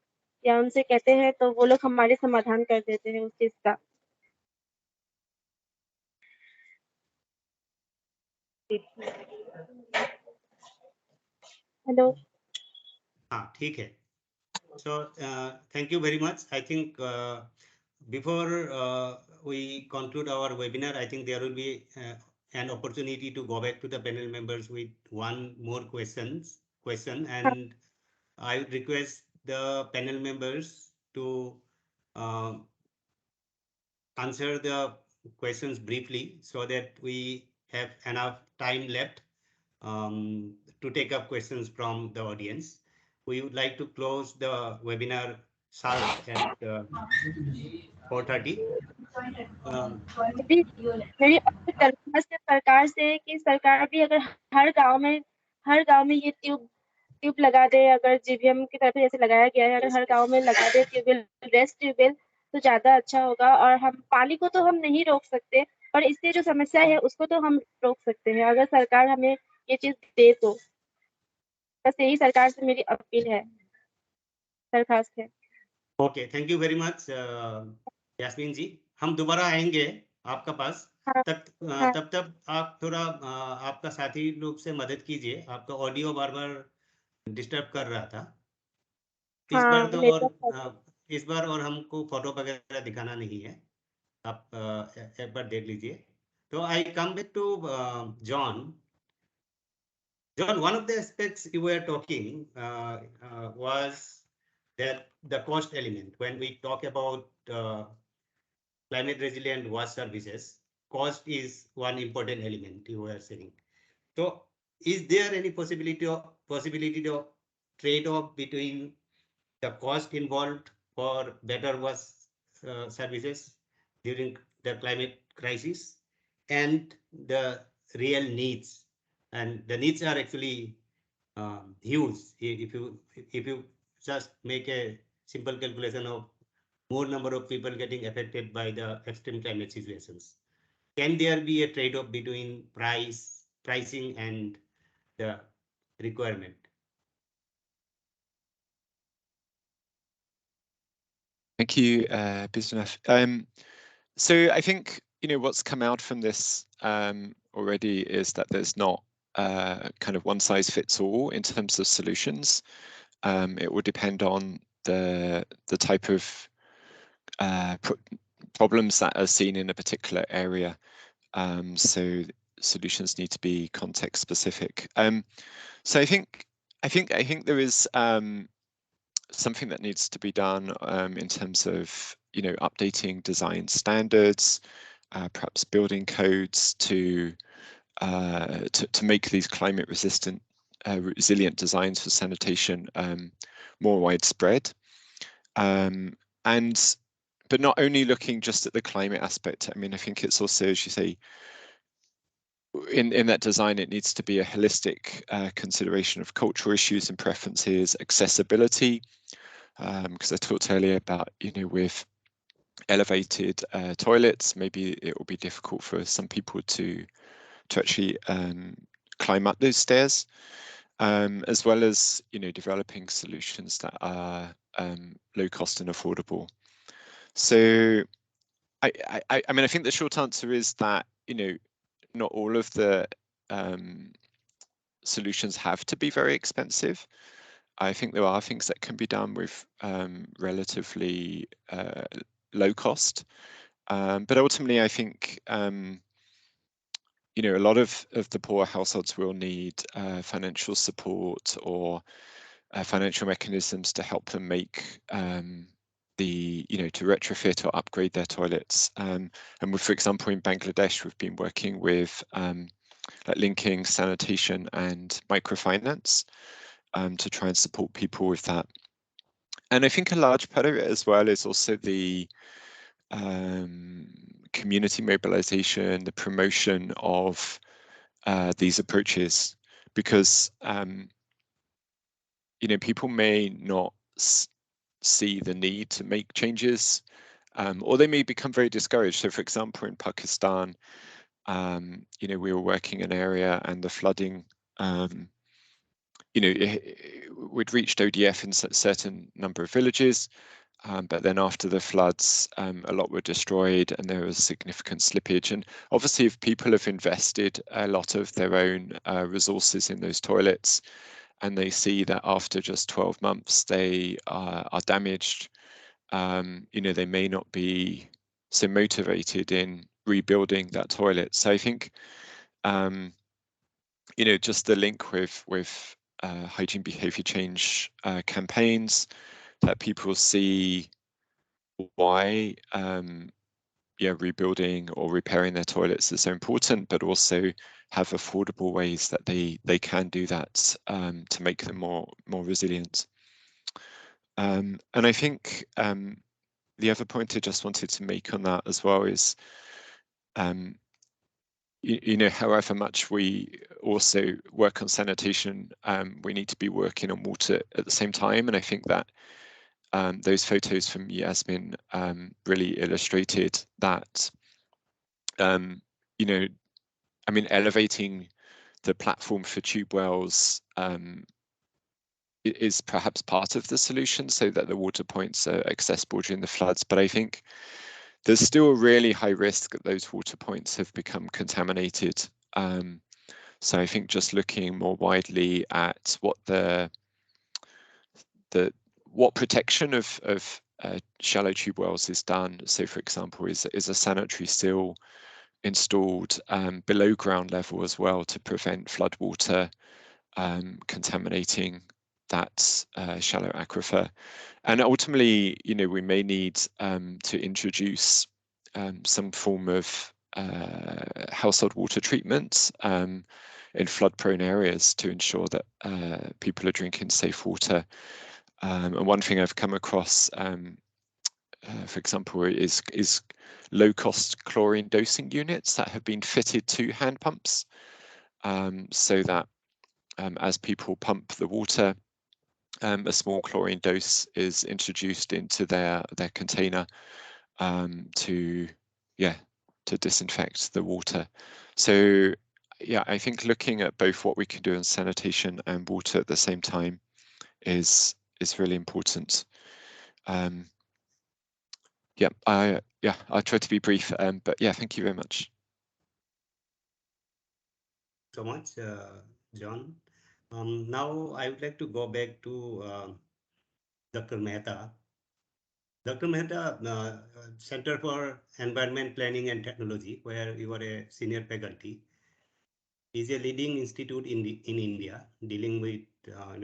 Speaker 6: या उनसे कहते हैं, तो वो लोग हमारे समाधान कर देते हैं उस चीज का। हेलो।
Speaker 1: हाँ, ठीक है। So thank you very much. I think before we conclude our webinar, I think there will be an opportunity to go back to the panel members with one more question, and I would request the panel members to answer the questions briefly so that we have enough time left to take up questions from the audience. We would like to close the webinar sharp at 4:30.
Speaker 6: मेरी दरख्वास्त है सरकार से कि सरकार भी अगर हर गांव में ये ट्यूब लगा दे, अगर जीवीएम की तरफ जैसे लगाया गया है, अगर हर गांव में लगा दे ट्यूबवेल, रेस्ट ट्यूबवेल, तो ज्यादा अच्छा होगा। और हम पानी को तो हम नहीं रोक सकते, पर इससे जो समस्या है उसको तो हम रोक सकते हैं, अगर सरकार हमें ये चीज दे तो। बस यही सरकार से मेरी अपील है, दरखास्त है।
Speaker 1: Okay, thank you very much Yasmeen ji. हम दोबारा आएंगे आपका पास।
Speaker 6: हाँ,
Speaker 1: तब तक आप थोड़ा आपका साथी लोग से मदद कीजिए, आपका ऑडियो बार बार डिस्टर्ब कर रहा था इस
Speaker 6: हाँ,
Speaker 1: बार। तो
Speaker 6: नेटवर्क
Speaker 1: इस बार और हमको फोटो वगैरह दिखाना नहीं है, आप एक बार देख लीजिए। तो I come back to John. John, one of the aspects you were talking was that the cost element. When we talk about climate resilient water services, cost is one important element you were saying. So, is there any possibility of trade-off between the cost involved for better water services during the climate crisis and the real needs? And the needs are actually huge. If you just make a simple calculation of more number of people getting affected by the extreme climate situations, can there be a trade-off between pricing and the requirement?
Speaker 2: Thank you, Biswanath. So I think, you know, what's come out from this already is that there's not kind of one size fits all in terms of solutions. It will depend on the type of problems that are seen in a particular area. So solutions need to be context specific. So I think there is something that needs to be done in terms of, you know, updating design standards, perhaps building codes to make these climate resistant, resilient designs for sanitation more widespread. But not only looking just at the climate aspect. I mean, I think it's also, as you say, in that design, it needs to be a holistic consideration of cultural issues and preferences, accessibility, because I talked earlier about, you know, with elevated toilets, maybe it will be difficult for some people to actually climb up those stairs, as well as, you know, developing solutions that are low cost and affordable. So I mean, I think the short answer is that, you know, not all of the solutions have to be very expensive. I think there are things that can be done with relatively low cost. But ultimately, I think, you know, a lot of the poor households will need financial support or financial mechanisms to help them make you know, to retrofit or upgrade their toilets. And for example, in Bangladesh, we've been working with like linking sanitation and microfinance to try and support people with that. And I think a large part of it as well is also the community mobilization, the promotion of these approaches, because you know, people may not see the need to make changes, or they may become very discouraged. So, for example, in Pakistan, you know, we were working an area and the flooding, you know, we'd reached ODF in a certain number of villages, but then after the floods, a lot were destroyed and there was significant slippage. And obviously, if people have invested a lot of their own resources in those toilets, and they see that after just 12 months they are damaged, you know, they may not be so motivated in rebuilding that toilet. So I think, you know, just the link with hygiene behavior change campaigns, that people see why yeah, rebuilding or repairing their toilets is so important, but also have affordable ways that they can do that to make them more resilient. And I think the other point I just wanted to make on that as well is, you know, however much we also work on sanitation, we need to be working on water at the same time. And I think that those photos from Yasmin really illustrated that, you know, I mean, elevating the platform for tube wells is perhaps part of the solution, so that the water points are accessible during the floods. But I think there's still a really high risk that those water points have become contaminated. So I think just looking more widely at what what protection of shallow tube wells is done. So, for example, is a sanitary seal installed below ground level as well to prevent floodwater contaminating that shallow aquifer. And ultimately, you know, we may need to introduce some form of household water treatment in flood-prone areas to ensure that people are drinking safe water. And one thing I've come across, for example, is low-cost chlorine dosing units that have been fitted to hand pumps, so that as people pump the water, a small chlorine dose is introduced into their container to disinfect the water. So yeah, I think looking at both what we can do in sanitation and water at the same time is really important. Yeah, I'll try to be brief, but yeah, thank you very much.
Speaker 1: So much, John. Now I would like to go back to Dr. Mehta. Dr. Mehta, Center for Environment Planning and Technology, where you are a senior faculty, is a leading institute in India dealing with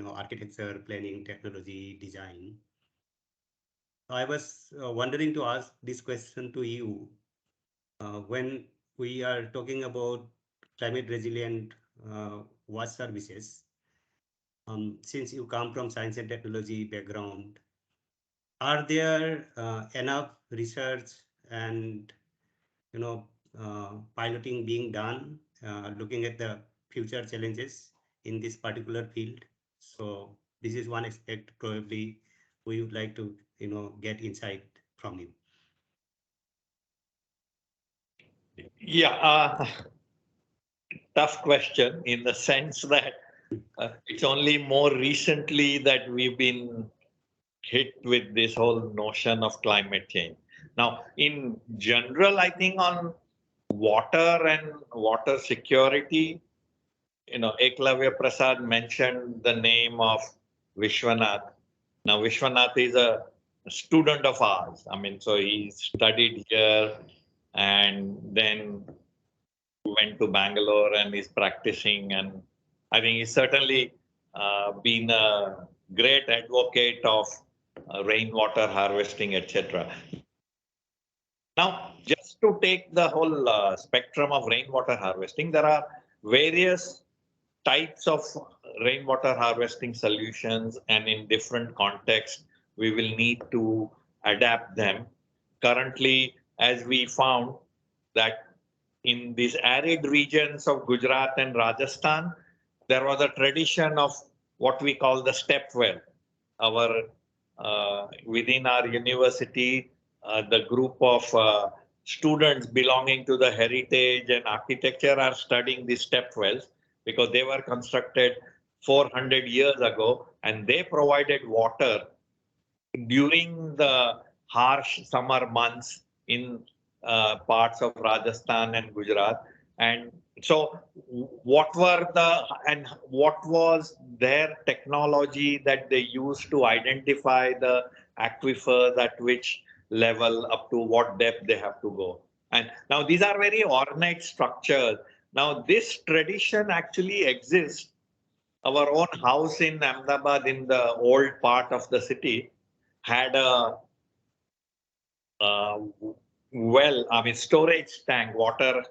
Speaker 1: architecture, planning, technology, design. I was wondering to ask this question to you. When we are talking about climate resilient water services, since you come from science and technology background, are there enough research and piloting being done, looking at the future challenges in this particular field? So this is one aspect probably we would like to get insight from you.
Speaker 3: Yeah, tough question in the sense that it's only more recently that we've been hit with this whole notion of climate change. Now, in general, I think on water and water security, Eklavya Prasad mentioned the name of Vishwanath. Now, Vishwanath is a student of ours. I mean, so he studied here and then went to Bangalore and is practicing. And I think he's certainly been a great advocate of rainwater harvesting, etc. Now, just to take the whole spectrum of rainwater harvesting, there are various types of rainwater harvesting solutions, and in different contexts, we will need to adapt them. Currently, as we found that in these arid regions of Gujarat and Rajasthan, there was a tradition of what we call the step well. Our within our university, the group of students belonging to the heritage and architecture are studying these step wells because they were constructed 400 years ago and they provided water during the harsh summer months in parts of Rajasthan and Gujarat. And so, what was their technology that they used to identify the aquifers at which level, up to what depth they have to go? And now these are very ornate structures. Now this tradition actually exists. Our own house in Ahmedabad, in the old part of the city, had a uh, storage tank, water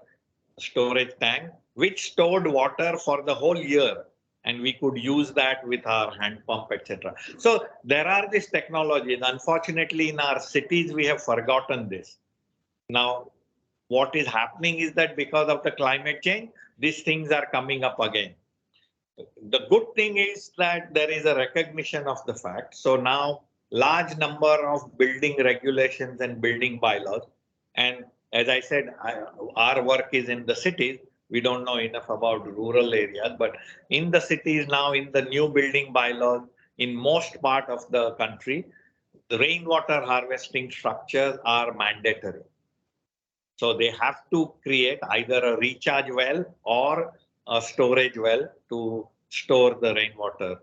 Speaker 3: storage tank, which stored water for the whole year. And we could use that with our hand pump, etc. So there are these technologies. Unfortunately, in our cities, we have forgotten this. Now, what is happening is that because of the climate change, these things are coming up again. The good thing is that there is a recognition of the fact. So now large number of building regulations and building bylaws. And as I said, our work is in the cities. We don't know enough about rural areas, but in the cities now, in the new building bylaws, in most part of the country, the rainwater harvesting structures are mandatory. So they have to create either a recharge well or a storage well to store the rainwater.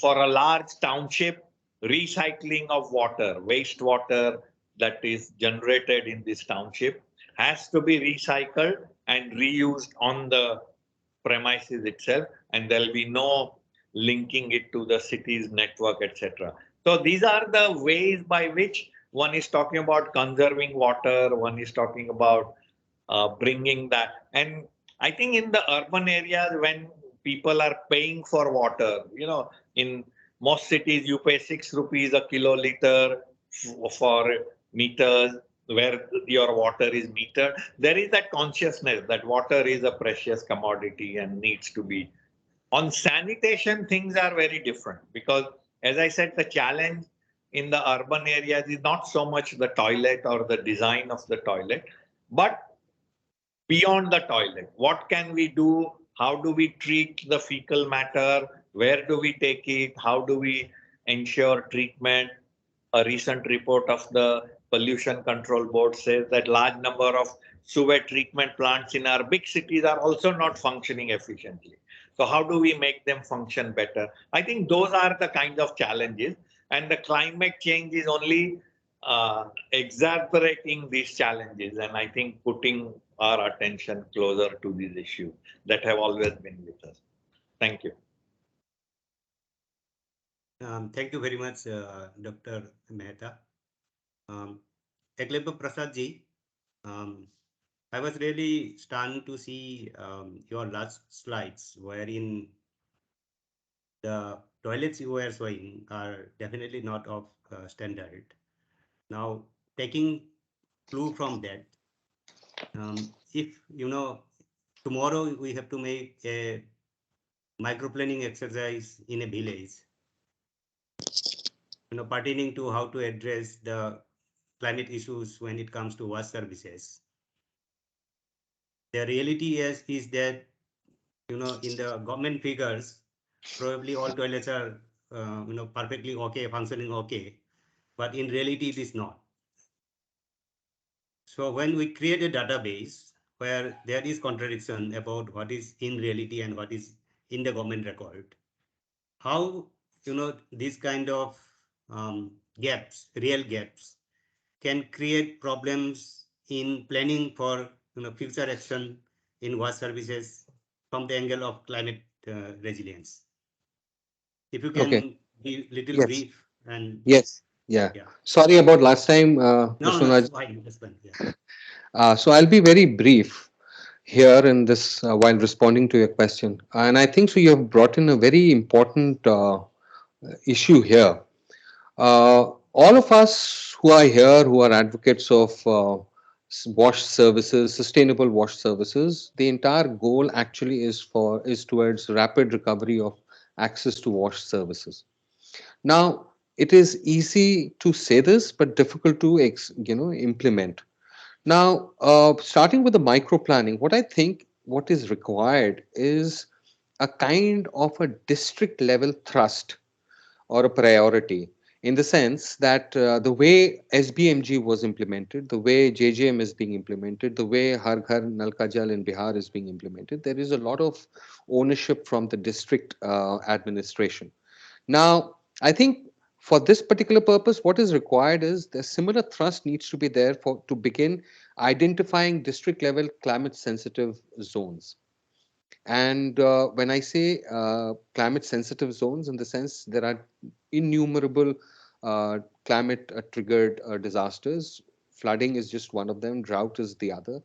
Speaker 3: For a large township, recycling of water, wastewater that is generated in this township has to be recycled and reused on the premises itself, and there'll be no linking it to the city's network, etc. So these are the ways by which one is talking about conserving water, one is talking about bringing that. And I think in the urban areas, when people are paying for water, in most cities, you pay 6 rupees a kiloliter for meters where your water is metered. There is that consciousness that water is a precious commodity and needs to be. On sanitation, things are very different because, as I said, the challenge in the urban areas is not so much the toilet or the design of the toilet, but beyond the toilet. What can we do? How do we treat the fecal matter? Where do we take it? How do we ensure treatment? A recent report of the Pollution Control Board says that large number of sewage treatment plants in our big cities are also not functioning efficiently. So how do we make them function better? I think those are the kinds of challenges, and the climate change is only exacerbating these challenges, and I think putting our attention closer to these issues that have always been with us. Thank you.
Speaker 8: Thank you very much, Dr. Mehta. Ekleba Prasad ji, I was really stunned to see your last slides, wherein the toilets you were showing are definitely not of standard. Now, taking clue from that, if tomorrow we have to make a microplaning exercise in a village, pertaining to how to address the climate issues when it comes to water services. The reality is that, in the government figures, probably all toilets are, perfectly okay, functioning okay, but in reality, it is not. So when we create a database where there is contradiction about what is in reality and what is in the government record, how, these kind of gaps, real gaps, can create problems in planning for future action in water services from the angle of climate resilience. If you can be little brief and
Speaker 4: Yes. Yeah. Sorry about last time,
Speaker 8: no,
Speaker 4: Vishwanath.
Speaker 8: that's fine. Yeah.
Speaker 4: So I'll be very brief here in this while responding to your question. And I think so you have brought in a very important issue here. All of us who are here, who are advocates of wash services, sustainable wash services, the entire goal actually is towards rapid recovery of access to wash services. Now, it is easy to say this, but difficult to implement. Now, starting with the micro planning, what I think what is required is a kind of a district level thrust or a priority, in the sense that the way SBMG was implemented, the way JJM is being implemented, the way Har Ghar Nal Ka Jal in Bihar is being implemented, there is a lot of ownership from the district administration. Now, I think for this particular purpose, what is required is the similar thrust needs to be there for to begin identifying district level climate sensitive zones. And when I say climate sensitive zones, in the sense there are innumerable climate triggered disasters. Flooding is just one of them, drought is the other,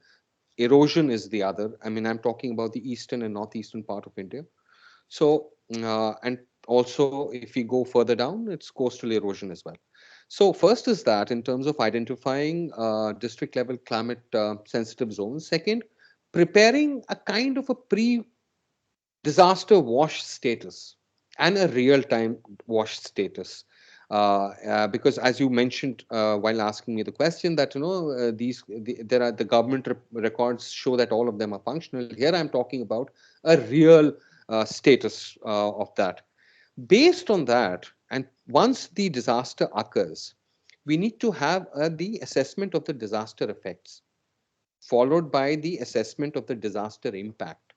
Speaker 4: erosion is the other. I mean, I'm talking about the eastern and northeastern part of India. So, and also if we go further down, it's coastal erosion as well. So, first is that in terms of identifying district level climate sensitive zones. Second, preparing a kind of a pre disaster wash status and a real time wash status. Because as you mentioned while asking me the question, that there are the government records show that all of them are functional. Here I'm talking about a real status of that. Based on that, and once the disaster occurs, we need to have the assessment of the disaster effects, followed by the assessment of the disaster impact.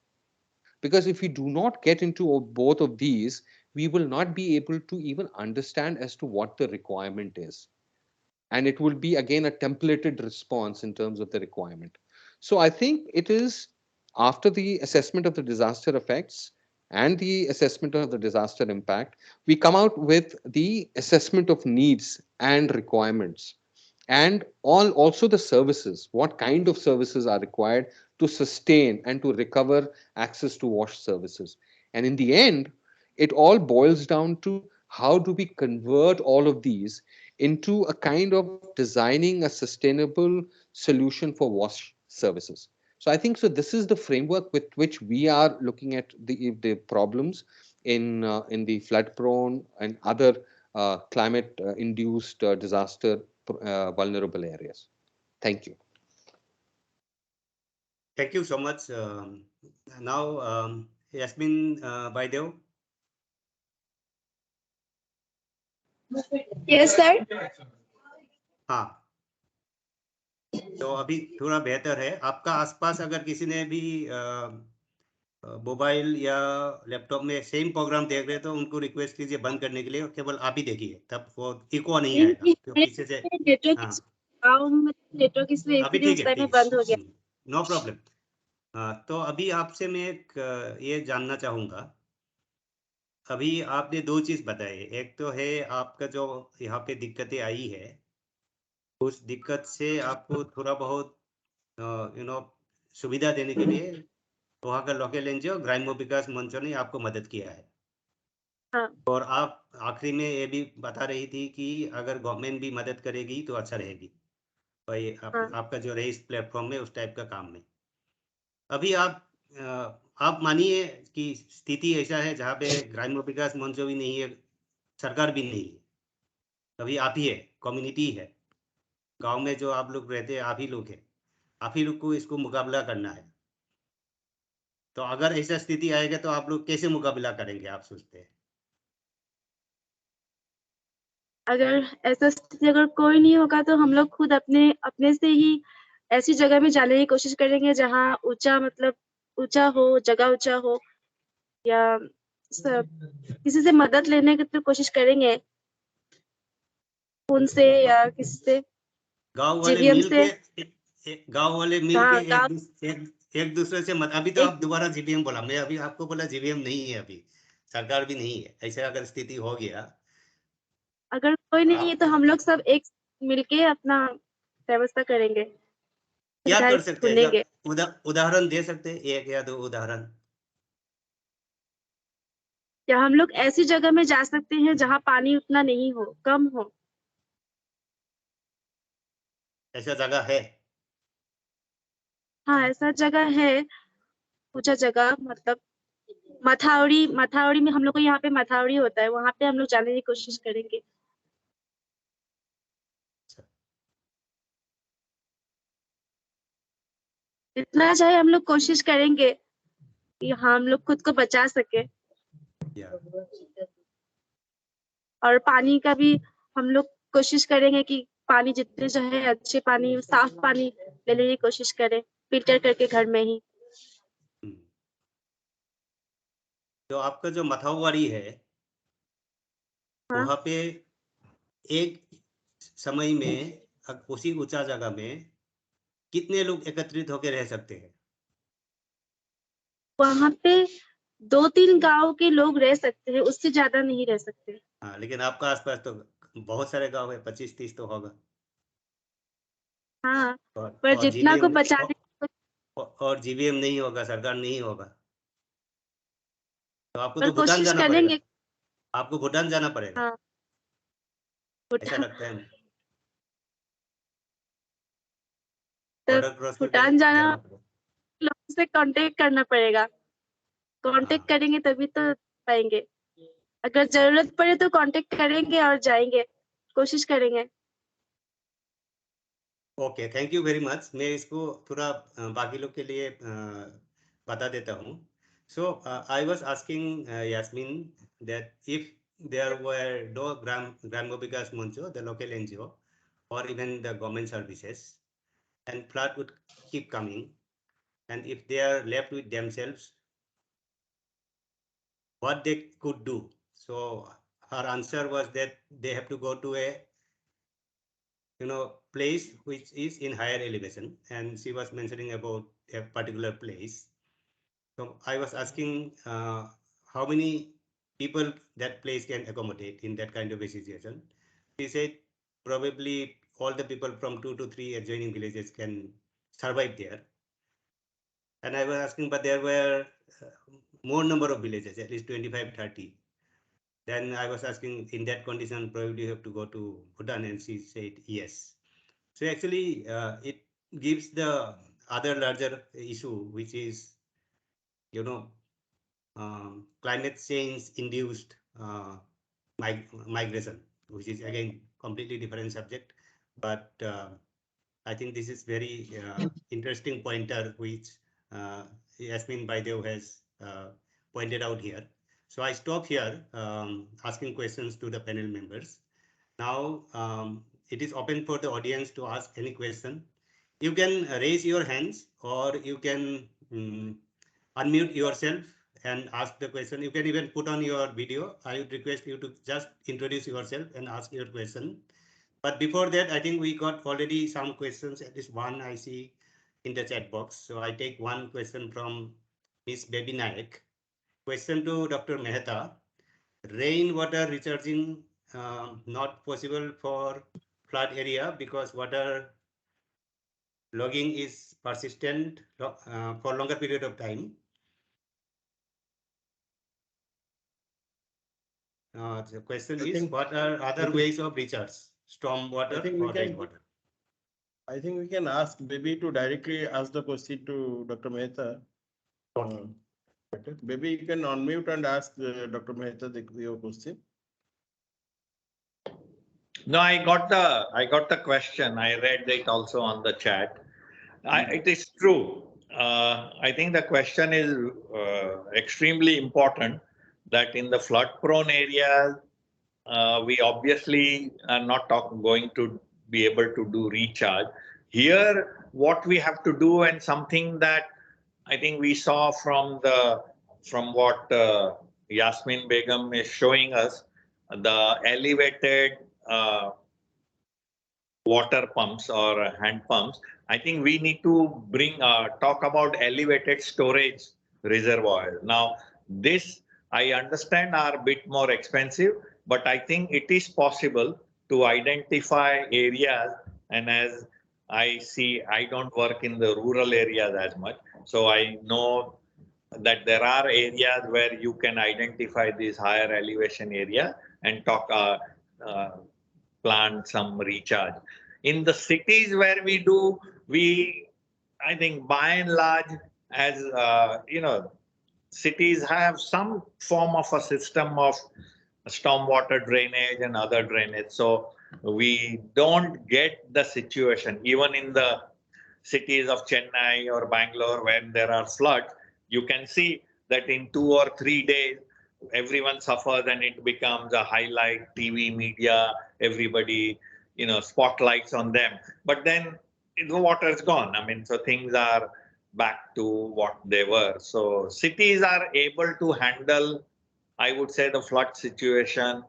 Speaker 4: Because if we do not get into both of these, we will not be able to even understand as to what the requirement is. And it will be again a templated response in terms of the requirement. So I think it is after the assessment of the disaster effects and the assessment of the disaster impact, we come out with the assessment of needs and requirements, and also the services, what kind of services are required to sustain and to recover access to wash services. And in the end, it all boils down to how do we convert all of these into a kind of designing a sustainable solution for wash services. So I think so this is the framework with which we are looking at the problems in the flood prone and other climate induced disaster vulnerable areas. Thank you.
Speaker 8: Thank you so much. Now, Yasmin Baidev.
Speaker 6: Yes, sir.
Speaker 8: हाँ, तो अभी थोड़ा बेहतर है। आपका आसपास अगर किसी ने भी मोबाइल या लैपटॉप में सेम प्रोग्राम देख रहे हैं तो उनको रिक्वेस्ट कीजिए बंद करने के लिए, केवल आप ही देखिए, तब वो इको नहीं आएगा। तो पीछे से
Speaker 6: नेटवर्क इसलिए
Speaker 8: अभी
Speaker 6: इसीलिए
Speaker 8: ठीक
Speaker 6: उस
Speaker 8: है,
Speaker 6: टाइम में
Speaker 8: ठीक है,
Speaker 6: बंद हो गया।
Speaker 8: No problem. तो अभी आपसे मैं एक ये जानना चाहूँगा, अभी आपने दो चीज़ बताई। एक तो है आपका जो यहाँ पे दिक्कतें आई है, उस दिक्कत से आपको थोड़ा बहुत सुविधा देने के लिए वहाँ का लोकल एनजीओ ग्राम्य विकास मंचों ने आपको मदद किया है।
Speaker 6: हाँ।
Speaker 8: और आप आखिरी में ये भी बता रही थी कि अगर गवर्नमेंट भी मदद करेगी तो अच्छा रहेगी भाई, आपका जो रहे इस प्लेटफॉर्म में उस टाइप का काम में। अभी आप मानिए कि स्थिति ऐसा है जहाँ पे ग्राम्य विकास मंच भी नहीं है, सरकार भी नहीं है, अभी आप ही है, कम्युनिटी है, गांव में जो आप लोग रहते हैं आप ही लोग हैं, आप ही लोग को इसको मुकाबला करना है। तो अगर ऐसा स्थिति आएगा तो आप लोग कैसे मुकाबला करेंगे, आप सोचते हैं?
Speaker 6: अगर ऐसा स्थिति अगर कोई नहीं होगा तो हम लोग खुद अपने से ही ऐसी जगह में जाने की कोशिश करेंगे जहाँ ऊंचा, मतलब ऊंचा हो, जगह ऊंचा हो, या किसी से मदद लेने की तो कोशिश करेंगे, उनसे या किसी से,
Speaker 8: गांव वाले
Speaker 6: जीवीएम
Speaker 8: मिल
Speaker 6: से।
Speaker 8: के एक दूसरे से अभी तो आप दोबारा जीवीएम बोला, मैं अभी आपको बोला जीवीएम नहीं है, अभी सरकार भी नहीं है। ऐसे अगर स्थिति हो गया,
Speaker 6: अगर कोई नहीं है तो हम लोग सब एक मिलके अपना व्यवस्था करेंगे।
Speaker 8: क्या कर सकते हैं? उदाहरण दे सकते हैं, एक या दो उदाहरण?
Speaker 6: या हम लोग ऐसी जगह में जा सकते हैं जहाँ पानी उतना नहीं हो, कम हो।
Speaker 8: ऐसा जगह है?
Speaker 6: हाँ ऐसा जगह है, ऊंचा जगह मतलब मथावड़ी में हम लोग को यहाँ पे मथावड़ी होता है, वहां पे हम लोग जाने की कोशिश करेंगे। जितना चाहे हम लोग कोशिश करेंगे कि हाँ हम लोग खुद को बचा सके। और पानी का भी हम लोग कोशिश करेंगे कि पानी जितने जो है अच्छे पानी, साफ पानी लेने की कोशिश करें, फिल्टर करके घर में ही।
Speaker 8: तो आपका जो मथावाड़ी है,
Speaker 6: हाँ?
Speaker 8: वहां पे एक समय में उसी ऊंचा जगह में कितने लोग एकत्रित होकर रह सकते हैं?
Speaker 6: वहां पे 2-3 गांव के लोग रह सकते हैं, उससे ज्यादा नहीं रह सकते।
Speaker 8: हाँ, लेकिन आपका आसपास तो बहुत सारे गांव है, 25-30 तो होगा।
Speaker 6: हाँ पर
Speaker 8: और
Speaker 6: जितना को
Speaker 8: जीवीएम
Speaker 6: बचाने
Speaker 8: और जीवीएम नहीं होगा, सरकार नहीं होगा, तो आपको
Speaker 6: पर
Speaker 8: तो भूटान
Speaker 6: कोशिश
Speaker 8: जाना पड़ेगा।
Speaker 6: करेंगे।
Speaker 8: आपको भूटान जाना पड़ेगा,
Speaker 6: हाँ
Speaker 8: ऐसा
Speaker 6: भूटान,
Speaker 8: लगता है।
Speaker 6: तो
Speaker 8: बॉर्डर क्रॉस करके
Speaker 6: भूटान जाना,
Speaker 8: जाना पड़ेगा।
Speaker 6: लोगों से कांटेक्ट करना पड़ेगा। कांटेक्ट
Speaker 8: हाँ,
Speaker 6: करेंगे तभी तो पाएंगे। अगर जरूरत पड़े तो कांटेक्ट करेंगे और जाएंगे, कोशिश करेंगे।
Speaker 8: Okay, thank you very much. मैं इसको थोड़ा बाकी लोग के लिए बता देता हूँ। So I was asking Yasmeen that if there were no Gram Vikas Moncho, the local NGO, or even the government services, and flood would keep coming, and if they are left with themselves, what they could do. So her answer was that they have to go to a place which is in higher elevation, and she was mentioning about a particular place. So I was asking how many people that place can accommodate in that kind of a situation. She said probably all the people from 2 to 3 adjoining villages can survive there. And I was asking, but there were more number of villages, at least 25-30. Then I was asking, in that condition, probably you have to go to Bhutan, and she said yes. So actually, it gives the other larger issue, which is, climate change induced migration, which is again completely different subject. But I think this is very interesting pointer which Yasmin Baidev has pointed out here. So I stop here asking questions to the panel members. Now it is open for the audience to ask any question. You can raise your hands, or you can unmute yourself and ask the question. You can even put on your video. I would request you to just introduce yourself and ask your question. But before that, I think we got already some questions, at least one I see in the chat box. So I take one question from Ms. Baby Naik. Question to Dr. Mehta. Rainwater recharging not possible for flood area because water logging is persistent for longer period of time. The question is, what are other ways of recharge? Storm water or rainwater?
Speaker 7: I think we can ask Baby to directly ask the question to Dr. Mehta. Baby, you can unmute and ask Dr. Mehta your question.
Speaker 3: No, I got the question. I read it also on the chat. It is true. I think the question is extremely important, that in the flood prone areas, we obviously are not going to be able to do recharge. Here, what we have to do, and something that I think we saw from what Yasmin Begum is showing us, the elevated water pumps or hand pumps. I think we need to talk about elevated storage reservoirs. Now, this I understand are a bit more expensive, but I think it is possible to identify areas. And as I see, I don't work in the rural areas as much, so I know that there are areas where you can identify these higher elevation area and plan some recharge. In the cities where we I think by and large, as cities have some form of a system of stormwater drainage and other drainage. So we don't get the situation, even in the cities of Chennai or Bangalore, when there are floods, you can see that in 2 or 3 days, everyone suffers and it becomes a highlight, TV media, everybody, spotlights on them. But then the water is gone. I mean, so things are back to what they were. So cities are able to handle, I would say, the flood situation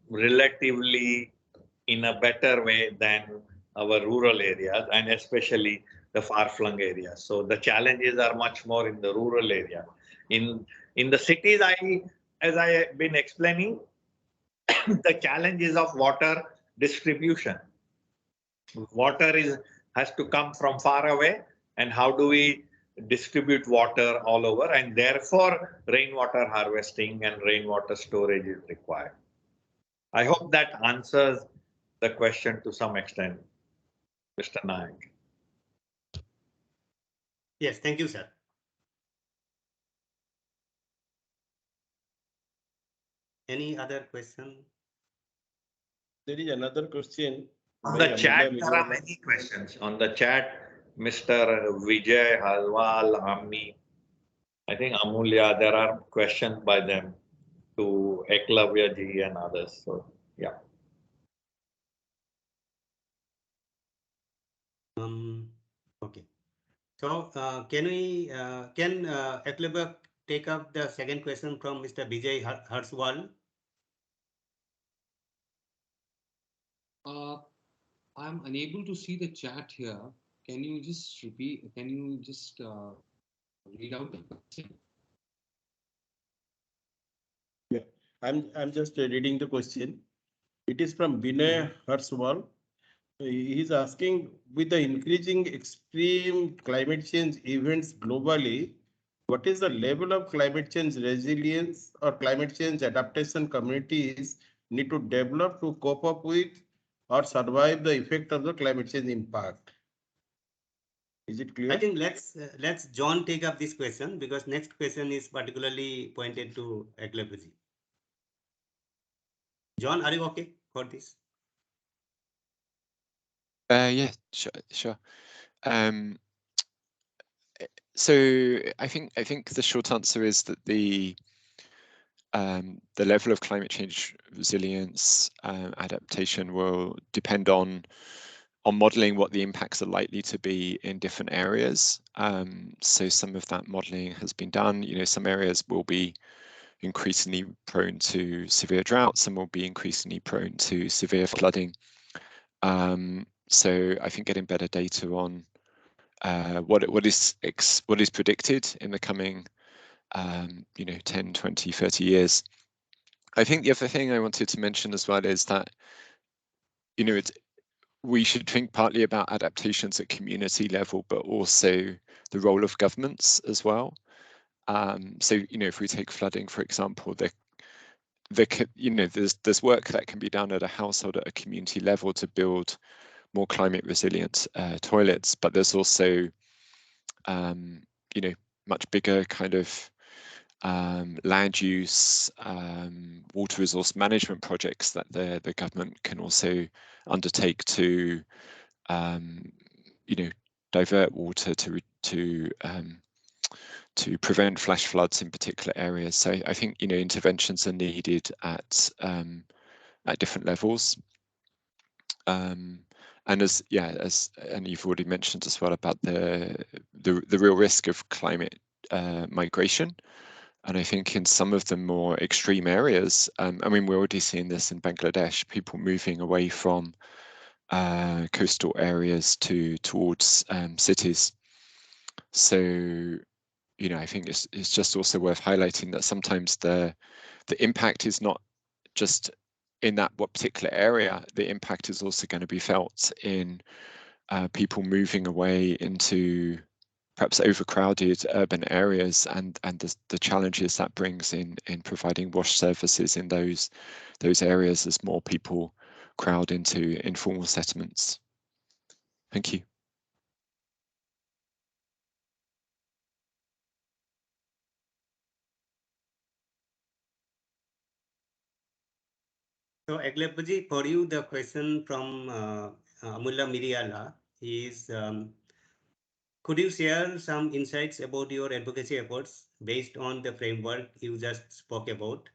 Speaker 3: relatively in a better way than our rural areas, and especially the far-flung areas. So the challenges are much more in the rural area. In the cities, as I have been explaining, the challenges of water distribution. Water has to come from far away, and how do we distribute water all over? And therefore, rainwater harvesting and rainwater storage is required. I hope that answers the question to some extent, Mr. Nayak.
Speaker 8: Yes, thank you, sir. Any other question?
Speaker 7: There is another question.
Speaker 3: On
Speaker 7: by
Speaker 3: the chat,
Speaker 7: Amanda
Speaker 3: there are
Speaker 7: Minola.
Speaker 3: many questions. On the chat, Mr. Vijay Halwal, Ammi, I think Amulya, there are questions by them to Eklavya ji and others. So, yeah.
Speaker 8: Okay. So can Eklavya take up the second question from Mr. Vijay Harswal?
Speaker 4: I'm unable to see the chat here. Can you just repeat? Can you just read out the question?
Speaker 7: Yeah, I'm just reading the question. It is from Vinay Harswal. He is asking, with the increasing extreme climate change events globally, what is the level of climate change resilience or climate change adaptation communities need to develop to cope up with or survive the effect of the climate change impact? Is it clear?
Speaker 8: I think let's John take up this question, because next question is particularly pointed to Eklavya ji. John, are you okay for this?
Speaker 2: Yeah, sure. So I think the short answer is that the level of climate change resilience adaptation will depend on modeling what the impacts are likely to be in different areas. So some of that modeling has been done. Some areas will be increasingly prone to severe drought, some will be increasingly prone to severe flooding. So I think getting better data on what is predicted in the coming 10, 20, 30 years. I think the other thing I wanted to mention as well is that we should think partly about adaptations at community level, but also the role of governments as well. So if we take flooding, for example, there's work that can be done at a household, at a community level, to build more climate resilient toilets, but there's also much bigger kind of land use, water resource management projects that the government can also undertake to divert water to prevent flash floods in particular areas. So I think interventions are needed at different levels. And and you've already mentioned as well about the real risk of climate migration. And I think in some of the more extreme areas, we're already seeing this in Bangladesh, people moving away from coastal areas towards cities. So, I think it's just also worth highlighting that sometimes the impact is not just in that particular area. The impact is also going to be felt in people moving away into perhaps overcrowded urban areas, and the challenges that brings in providing wash services in those areas as more people crowd into informal settlements. Thank you.
Speaker 8: So, Eklepji, for you, the question from Amulya Miriala is, could you share some insights about your advocacy efforts based on the framework you just spoke about?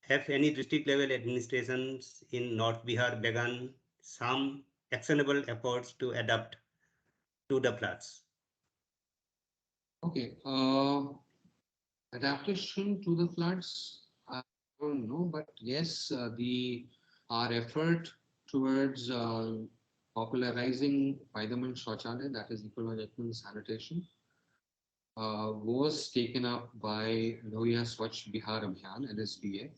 Speaker 8: Have any district level administrations in North Bihar begun some actionable efforts to adapt to the floods?
Speaker 4: Okay. Adaptation to the floods, I don't know, but yes, our effort towards popularizing Vaidaman Shauchalaya, that is equal management sanitation, was taken up by Lohiya Swachh Bihar Abhiyan, LSBA,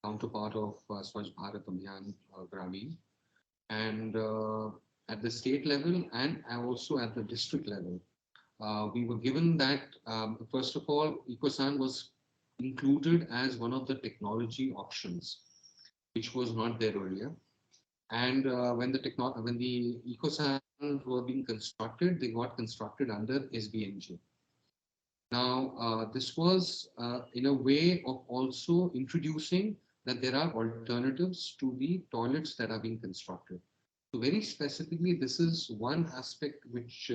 Speaker 4: counterpart of Swachh Bharat Abhiyan Grameen, and at the state level and also at the district level. We were given that, first of all, EcoSan was included as one of the technology options, which was not there earlier. And when the EcoSan were being constructed, they got constructed under SBNJ. Now, this was in a way of also introducing that there are alternatives to the toilets that are being constructed. So very specifically, this is one aspect which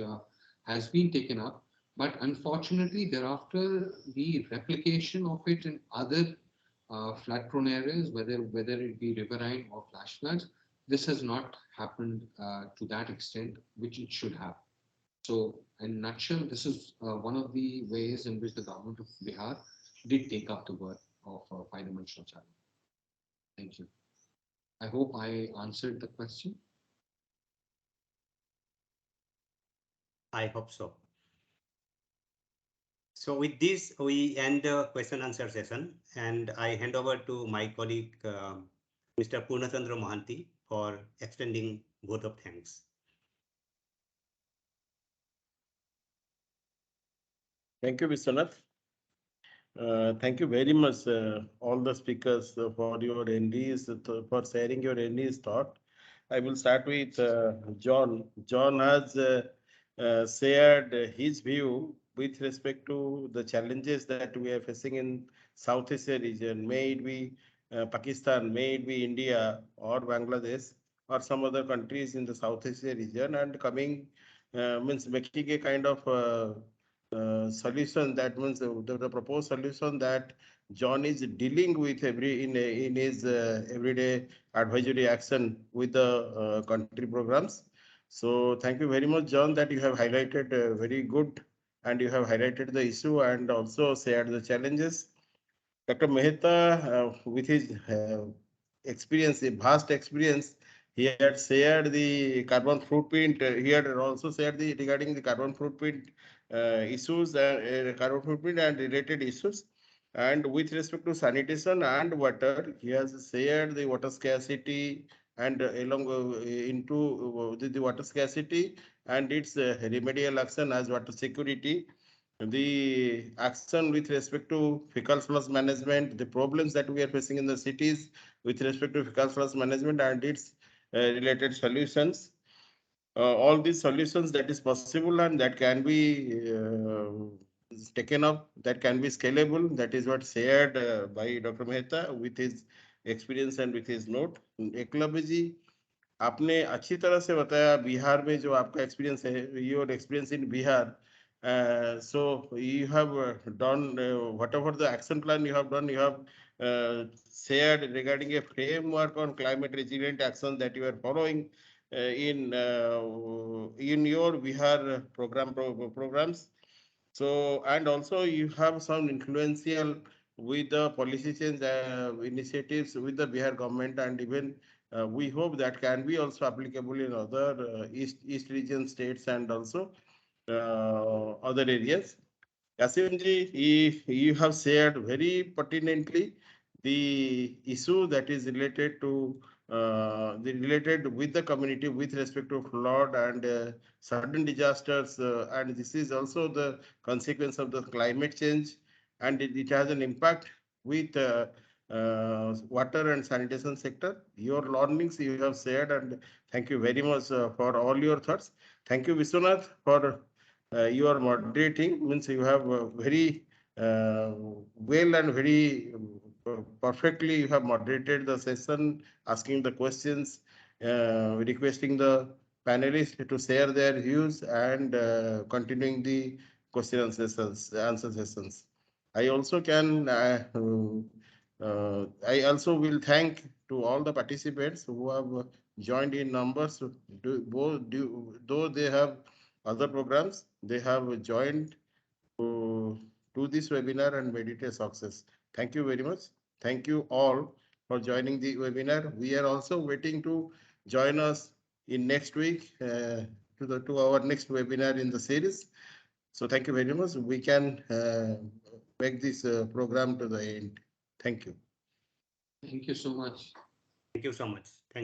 Speaker 4: has been taken up, but unfortunately, thereafter, the replication of it in other flood-prone areas, whether it be riverine or flash floods, this has not happened to that extent, which it should have. So, in a nutshell, this is one of the ways in which the government of Bihar did take up the work of Vaidaman Shauchalaya. Thank you. I hope I answered the question.
Speaker 8: I hope so. So with this, we end the question answer session, and I hand over to my colleague, Mr. Purnachandra Mohanty, for extending vote of thanks.
Speaker 7: Thank you, Vishwanath. Thank you very much, all the speakers, for your NDs, for sharing your NDs thought. I will start with John. John has shared his view with respect to the challenges that we are facing in South Asia region, may it be Pakistan, may it be India or Bangladesh or some other countries in the South Asia region, and coming means making a kind of solution, that means the proposed solution that John is dealing with in his everyday advisory action with the country programs. So thank you very much, John, that you have highlighted very good, and you have highlighted the issue and also shared the challenges. Dr. Mehta, with his experience, a vast experience, he had shared the carbon footprint. He had also shared regarding the carbon footprint issues, carbon footprint and related issues. And with respect to sanitation and water, he has shared the water scarcity and along into the water scarcity and its remedial action as water security, the action with respect to fecal flush management, the problems that we are facing in the cities with respect to fecal flush management and its related solutions. All these solutions that is possible and that can be taken up, that can be scalable. That is what shared by Dr. Mehta with his experience and with his note. Eklavya ji, आपने अच्छी तरह से बताया बिहार में जो आपका experience है, your experience in Bihar. So you have done whatever the action plan you have done, you have shared regarding a framework on climate resilient action that you are following in your Bihar programs. So, and also you have some influential with the policy change initiatives with the Bihar government, and even we hope that can be also applicable in other East region states and also other areas. Yasimji, you have shared very pertinently the issue that is related to related with the community with respect to flood and sudden disasters, and this is also the consequence of the climate change, and it has an impact with water and sanitation sector. Your learnings you have shared, and thank you very much for all your thoughts. Thank you, Vishwanath, for you are moderating, means you have very well and very perfectly you have moderated the session, asking the questions, requesting the panelists to share their views and continuing the question and sessions, answer sessions. I also can, I also will thank to all the participants who have joined in numbers. Though they have other programs, they have joined to this webinar and made it a success. Thank you very much. Thank you all for joining the webinar. We are also waiting to join us in next week to our next webinar in the series. So thank you very much. We can make this program to the end. Thank you.
Speaker 4: Thank you so much.
Speaker 8: Thank you so much. Thank you.